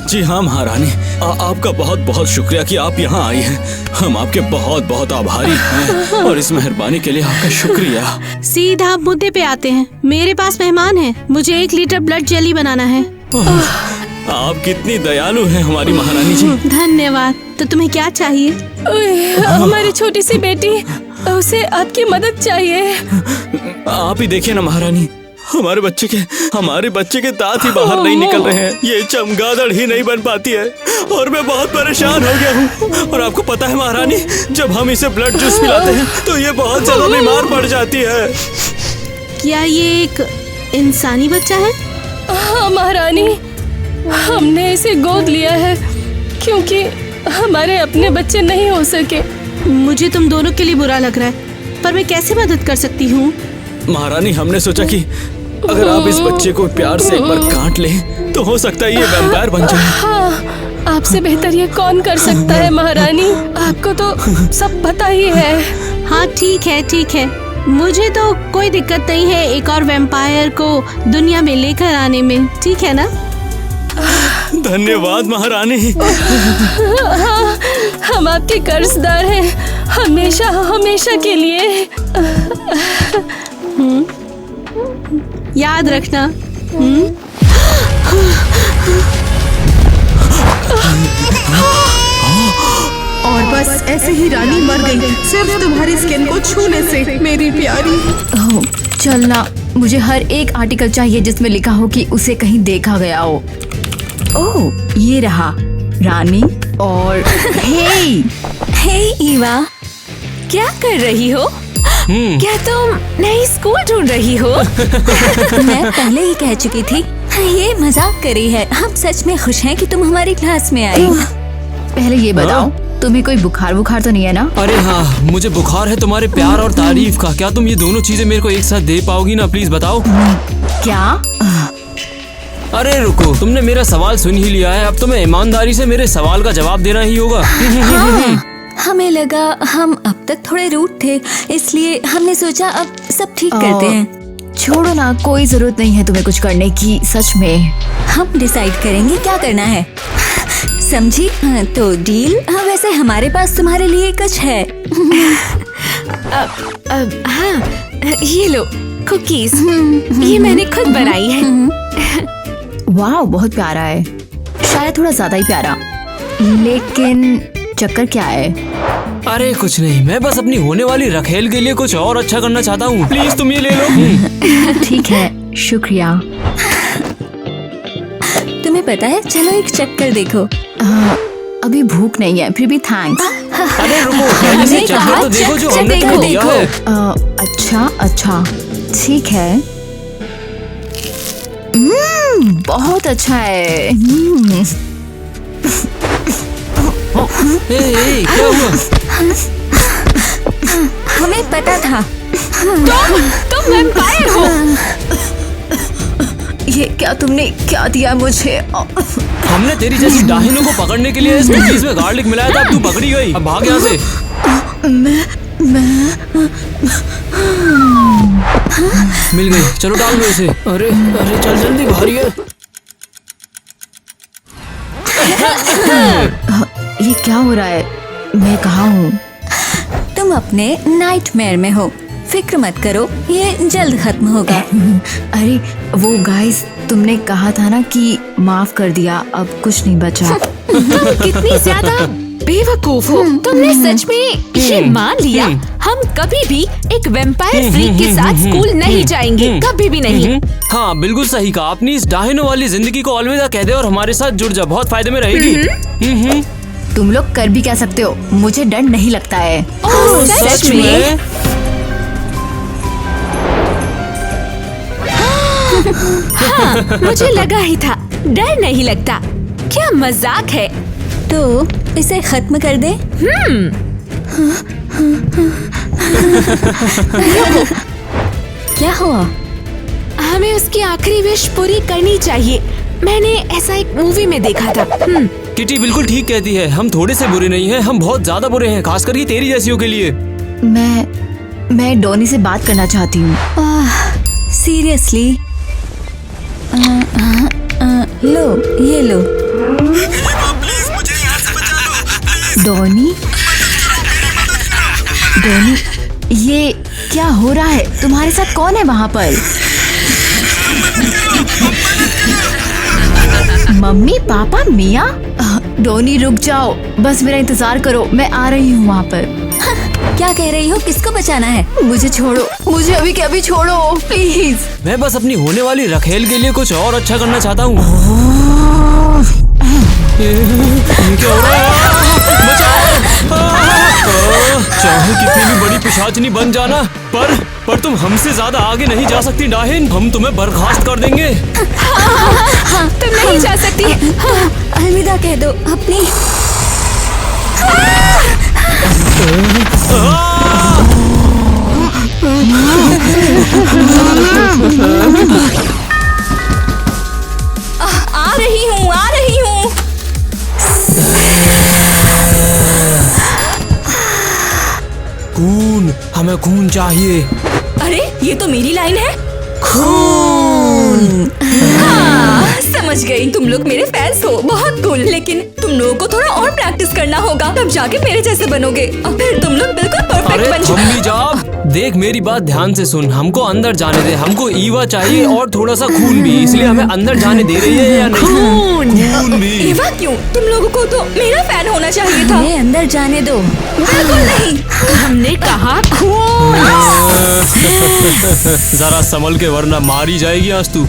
Speaker 11: जी हाँ महारानी, आपका बहुत बहुत शुक्रिया कि आप यहाँ आई हैं। हम आपके बहुत बहुत आभारी हैं और इस मेहरबानी के लिए आपका शुक्रिया।
Speaker 14: सीधा मुद्दे पे आते हैं। मेरे पास मेहमान है, मुझे 1 लीटर ब्लड जेली बनाना है।
Speaker 11: आप कितनी दयालु हैं हमारी महारानी जी।
Speaker 14: धन्यवाद। तो तुम्हें क्या चाहिए?
Speaker 13: हमारी छोटी सी बेटी, उसे आपकी मदद चाहिए।
Speaker 11: आप ही देखिए ना महारानी, हमारे बच्चे के दांत ही बाहर नहीं निकल रहे हैं। ये चमगादड़ ही नहीं बन पाती है और मैं बहुत परेशान हो गया हूँ। और आपको पता है महारानी, जब हम इसे ब्लड जूस पिलाते हैं तो ये बहुत ज्यादा बीमार पड़ जाती है।
Speaker 14: क्या ये एक इंसानी बच्चा है?
Speaker 13: हाँ महारानी, हमने इसे गोद लिया है क्योंकि हमारे अपने बच्चे नहीं हो सके।
Speaker 14: मुझे तुम दोनों के लिए बुरा लग रहा है, पर मैं कैसे मदद कर सकती हूँ?
Speaker 11: महारानी, हमने सोचा कि अगर आप इस बच्चे को प्यार से एक बार काट लें तो हो सकता है ये वैम्पायर बन जाए।
Speaker 13: हाँ, आपसे बेहतर ये कौन कर सकता है महारानी? आपको तो सब पता ही है।
Speaker 14: हाँ ठीक है, मुझे तो कोई दिक्कत नहीं है एक और वैम्पायर को दुनिया में लेकर आने में, ठीक है ना?
Speaker 11: धन्यवाद महारानी।
Speaker 13: हाँ, हम आपके कर्जदार हैं, हमेशा हमेशा के लिए।
Speaker 14: याद रखना।
Speaker 5: और बस ऐसे ही रानी मर गई, सिर्फ तुम्हारी स्किन को छूने से, मेरी प्यारी।
Speaker 10: चलना, मुझे हर एक आर्टिकल चाहिए जिसमें लिखा हो कि उसे कहीं देखा गया हो। ओह, ये रहा रानी और
Speaker 12: हे ईवा, क्या कर रही हो? क्या तुम नई स्कूल ढूंढ रही हो? मैं पहले ही कह चुकी थी, ये मजाक करी है। हम सच में खुश हैं कि तुम हमारी क्लास में आई।
Speaker 10: पहले ये बताओ, तुम्हें कोई बुखार तो नहीं है ना?
Speaker 6: अरे हाँ, मुझे बुखार है तुम्हारे प्यार और तारीफ का। क्या तुम ये दोनों चीजें मेरे को एक साथ दे पाओगी ना? प्लीज बताओ।
Speaker 10: क्या?
Speaker 6: अरे रुको, तुमने मेरा सवाल सुन ही लिया है, अब तुम्हें ईमानदारी से मेरे सवाल का जवाब देना ही होगा।
Speaker 12: हमें लगा हम अब तक थोड़े रूड थे, इसलिए हमने सोचा अब सब ठीक करते हैं।
Speaker 10: छोड़ो ना, कोई जरूरत नहीं है तुम्हें कुछ करने की, सच में।
Speaker 12: हम डिसाइड करेंगे क्या करना है, समझी? तो डील? वैसे हमारे पास तुम्हारे लिए कुछ है। हाँ, ये लो कुकीज, ये मैंने खुद बनाई है।
Speaker 10: वाह, बहुत प्यारा है, शायद थोड़ा ज्यादा ही प्यारा। लेकिन चक्कर क्या है?
Speaker 6: अरे कुछ नहीं, मैं बस अपनी होने वाली रखेल के लिए कुछ और अच्छा करना चाहता हूँ। प्लीज तुम ये ले लो।
Speaker 10: ठीक है, शुक्रिया।
Speaker 12: तुम्हें पता है, चलो एक चक्कर देखो।
Speaker 10: अभी भूख नहीं है, फिर भी थैंक्स।
Speaker 6: अरे रुको, पहले से चखकर तो देखो जो हमने कर दिया है।
Speaker 10: अच्छा ठीक है। बहुत अच्छा है।
Speaker 6: क्या हुआ?
Speaker 12: हमें पता था
Speaker 10: तुम वैम्पायर हो। ये क्या तुमने क्या दिया मुझे?
Speaker 6: हमने तेरी जैसी डाहिनों को पकड़ने के लिए इस कुकीज में गार्लिक मिलाया था, अब तू पकड़ी गई। अब भाग यहाँ से। मिल गई, चलो डाल दो इसे। अरे अरे चल जल्दी, भारी है।
Speaker 10: ये क्या हो रहा है? मैं कहाँ हूँ?
Speaker 12: तुम अपने नाइटमेयर में हो, फिक्र मत करो, ये जल्द खत्म होगा।
Speaker 10: अरे वो गाइस, तुमने कहा था ना कि माफ कर दिया, अब कुछ नहीं बचा।
Speaker 1: तुम कितनी ज्यादा बेवकूफ हो। तुमने सच में ये मान लिया हम कभी भी एक वैम्पायर फ्रीक के साथ स्कूल नहीं जाएंगे, कभी भी नहीं।
Speaker 6: हाँ बिल्कुल सही कहा। अपनी इस डाहिनों वाली जिंदगी को अलविदा कह दे और हमारे साथ जुड़ जा, बहुत फायदे में रहेगी।
Speaker 10: तुम लोग कर भी क्या सकते हो, मुझे डर नहीं लगता है।
Speaker 1: सच में? हाँ, मुझे लगा ही था, डर नहीं लगता। क्या मजाक है।
Speaker 12: तो इसे खत्म कर दे। क्या हुआ?
Speaker 1: हमें उसकी आखिरी विश पूरी करनी चाहिए। मैंने ऐसा एक मूवी में देखा था।
Speaker 6: किटी बिल्कुल ठीक कहती है, हम थोड़े से बुरे नहीं हैं, हम बहुत ज्यादा बुरे हैं, खास करके तेरी जैसियों के लिए।
Speaker 10: मैं डॉनी से बात करना चाहती हूँ।
Speaker 12: सीरियसली? लो ये लो।
Speaker 7: प्लीज मुझे यहाँ से बचा लो।
Speaker 10: डॉनी, ये क्या हो रहा है? तुम्हारे साथ कौन है वहाँ पर? मम्मी, पापा, मिया? डॉनी रुक जाओ, बस मेरा इंतजार करो, मैं आ रही हूँ वहाँ पर।
Speaker 12: क्या कह रही हो? किसको बचाना है?
Speaker 10: मुझे छोड़ो, मुझे अभी के अभी छोड़ो प्लीज।
Speaker 6: मैं बस अपनी होने वाली रखेल के लिए कुछ और अच्छा करना चाहता हूँ। क्या हो रहा है? चाहे कितनी भी बड़ी पिशाचनी बन जाना, पर तुम हमसे ज्यादा आगे नहीं जा सकती डाहिन। हम तुम्हें बर्खास्त कर देंगे।
Speaker 1: तुम नहीं जा सकती।
Speaker 12: अलविदा कह दो अपनी।
Speaker 1: आ रही हूँ।
Speaker 6: खून, हमें खून चाहिए।
Speaker 1: अरे ये तो मेरी लाइन है।
Speaker 6: खून।
Speaker 1: समझ गई, तुम लोग मेरे फैंस हो, बहुत कूल। लेकिन तुम लोगों को थोड़ा और प्रैक्टिस करना होगा, तब जाके मेरे जैसे बनोगे और फिर तुम लोग बिल्कुल परफेक्ट बन
Speaker 6: जाओगे। जाओ, देख मेरी बात ध्यान से सुन, हमको अंदर जाने दे। हमको ईवा चाहिए और थोड़ा सा खून भी, इसलिए हमें अंदर जाने दे रही है या नहीं? खून भी।
Speaker 1: ईवा क्यों? तुम लोगों को तो मेरा फैन होना चाहिए था।
Speaker 12: हमें अंदर जाने दो।
Speaker 1: बिल्कुल नहीं, हमने कहा खून।
Speaker 6: जरा संभल के, वरना मारी जाएगी आज तू।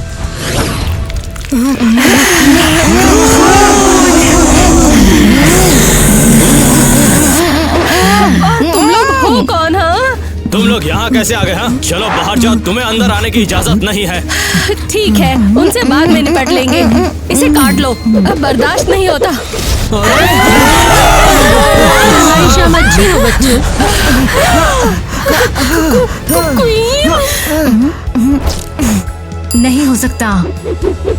Speaker 13: तुम लोग हो कौन? हाँ,
Speaker 11: तुम लोग यहाँ कैसे आ गए? हाँ, चलो बाहर जाओ, तुम्हें अंदर आने की इजाजत नहीं है।
Speaker 13: ठीक है, उनसे बाद में निपट लेंगे। इसे काट लो, अब बर्दाश्त नहीं होता।
Speaker 14: आयशा मत छीनो बच्चों।
Speaker 10: नहीं हो सकता।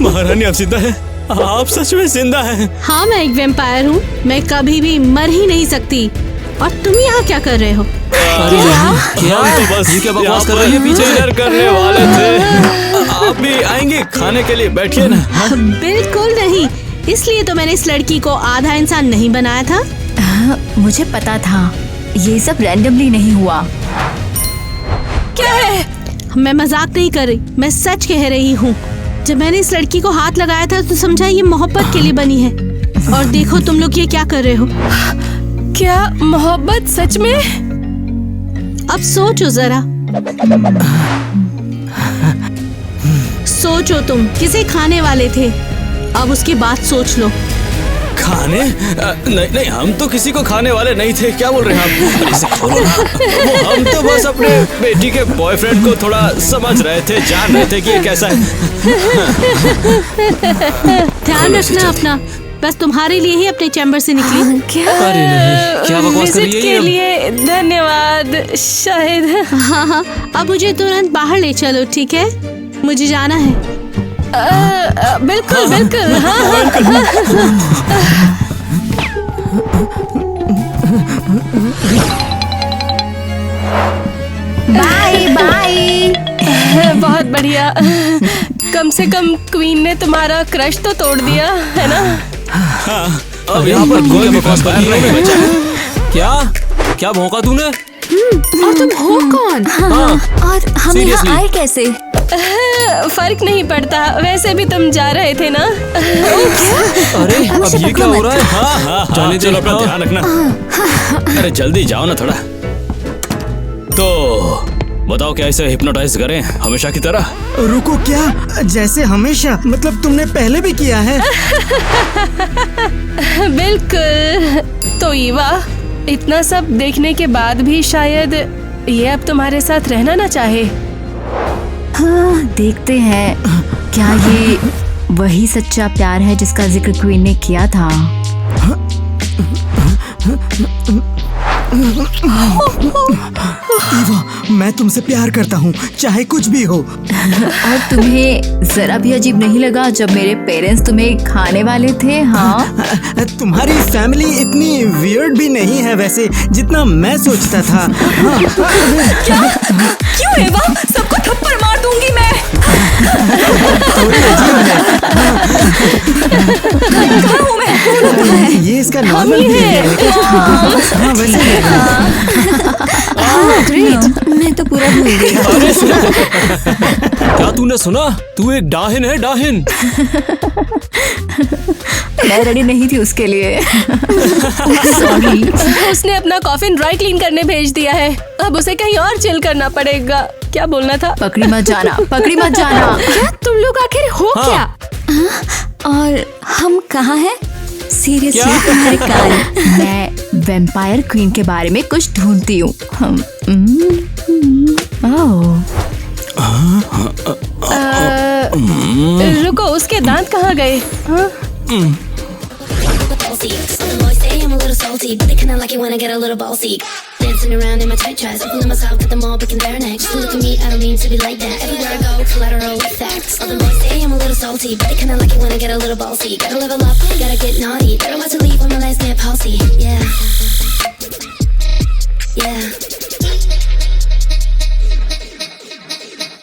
Speaker 11: महारानी आप जिंदा है? आप सच में जिंदा हैं?
Speaker 14: हाँ, मैं एक वैम्पायर हूँ, मैं कभी भी मर ही नहीं सकती। और तुम यहाँ क्या कर रहे हो?
Speaker 6: क्या?
Speaker 11: तो बस
Speaker 6: ये क्या बकवास कर रही है? पीछे
Speaker 11: डिनर करने वाले थे। आप भी आएंगे खाने के लिए? बैठिए ना।
Speaker 14: बिल्कुल नहीं, इसलिए तो मैंने इस लड़की को आधा इंसान नहीं बनाया था।
Speaker 10: मुझे पता था, ये सब रैंडमली नहीं हुआ।
Speaker 14: क्या है? मैं मजाक नहीं कर रही, मैं सच कह रही हूँ। जब मैंने इस लड़की को हाथ लगाया था तो समझा ये मोहब्बत के लिए बनी है। और देखो तुम लोग ये क्या कर रहे हो।
Speaker 13: क्या मोहब्बत सच में?
Speaker 14: अब सोचो जरा, सोचो तुम किसे खाने वाले थे, अब उसकी बात सोच लो।
Speaker 11: खाने नहीं नहीं, हम तो किसी को खाने वाले नहीं थे। क्या बोल रहे हैं आप? अरे इसे खोलो ना। वो हम तो बस अपने बेटी के बॉयफ्रेंड को थोड़ा समझ रहे थे, जान रहे थे कि ये कैसा है।
Speaker 14: ध्यान रखना अपना, बस तुम्हारे लिए ही अपने चैम्बर से निकली।
Speaker 6: अरे नहीं, क्या बकवास कर रही है
Speaker 13: के
Speaker 6: ये?
Speaker 13: लिए धन्यवाद। शायद
Speaker 14: हाँ, अब मुझे तुरंत बाहर ले चलो, ठीक है? मुझे जाना है।
Speaker 13: बिल्कुल बिल्कुल।
Speaker 10: Bye bye.
Speaker 13: बहुत बढ़िया। कम से कम क्वीन ने तुम्हारा क्रश तो तोड़ दिया है ना?
Speaker 6: अब यहाँ पर कोई बकवास नहीं बचा है। क्या भौंका तूने?
Speaker 10: और तुम हो कौन? हाँ, और हम यहाँ आए कैसे?
Speaker 13: फर्क नहीं पड़ता, वैसे भी तुम जा रहे थे ना।
Speaker 6: अरे अब ये क्या हो रहा है?
Speaker 11: हाँ, जाने चलो, अपना ध्यान रखना। अरे जल्दी जाओ ना थोड़ा। तो बताओ, क्या इसे हिप्नोटाइज करें हमेशा की तरह?
Speaker 7: रुको, क्या जैसे हमेशा? मतलब तुमने पहले भी किया है?
Speaker 13: बिल्कुल। तो ईवा, इतना सब देखने के बाद भी शायद ये अब तुम्हारे साथ रहना ना चाहे।
Speaker 10: हाँ, देखते हैं क्या ये वही सच्चा प्यार है जिसका जिक्र क्वीन ने किया था।
Speaker 7: ईवा, मैं तुमसे प्यार करता हूँ, चाहे कुछ भी हो।
Speaker 10: और तुम्हें जरा भी अजीब नहीं लगा जब मेरे पेरेंट्स तुम्हें खाने वाले थे? हाँ,
Speaker 7: तुम्हारी फैमिली इतनी वियर्ड भी नहीं है वैसे, जितना मैं सोचता था। हाँ।
Speaker 12: क्या? क्यों एवा? सबको थप्पड़ मार दूंगी मैं।
Speaker 7: थोड़ी अजीब है।
Speaker 12: कहाँ हूँ मैं?
Speaker 7: ये इसका नॉर्मल है। हाँ, वैसे
Speaker 10: ग्रेट, मैं तो पूरा भूल गई।
Speaker 6: क्या तूने सुना? तू एक डाहिन है, डाहिन।
Speaker 10: मैं रेडी नहीं थी उसके लिए। सॉरी।
Speaker 13: उसने अपना कॉफिन ड्राई क्लीन करने भेज दिया है, अब उसे कहीं और चिल करना पड़ेगा। क्या बोलना था?
Speaker 10: पकड़ी मत जाना, पकड़ी मत जाना।
Speaker 13: क्या तुम लोग आखिर हो क्या?
Speaker 12: और हम कहाँ हैं?
Speaker 10: सीरियसली तुम्हारे कान। मैं वैम्पायर क्वीन के बारे में कुछ ढूंढती हूँ।
Speaker 13: रुको, उसके दांत कहाँ गए?
Speaker 15: I'm a little salty, but they kinda like it when I get a little ballsy. Dancing around in my tight dress, open myself, got them all picking their necks. You look at me, I don't mean to be like that. Everywhere I go, collateral facts. All the boys say I'm a little salty, but they kinda like it when I get a little ballsy. Gotta level up, gotta get naughty. They're about to leave on my last day of palsy. Yeah.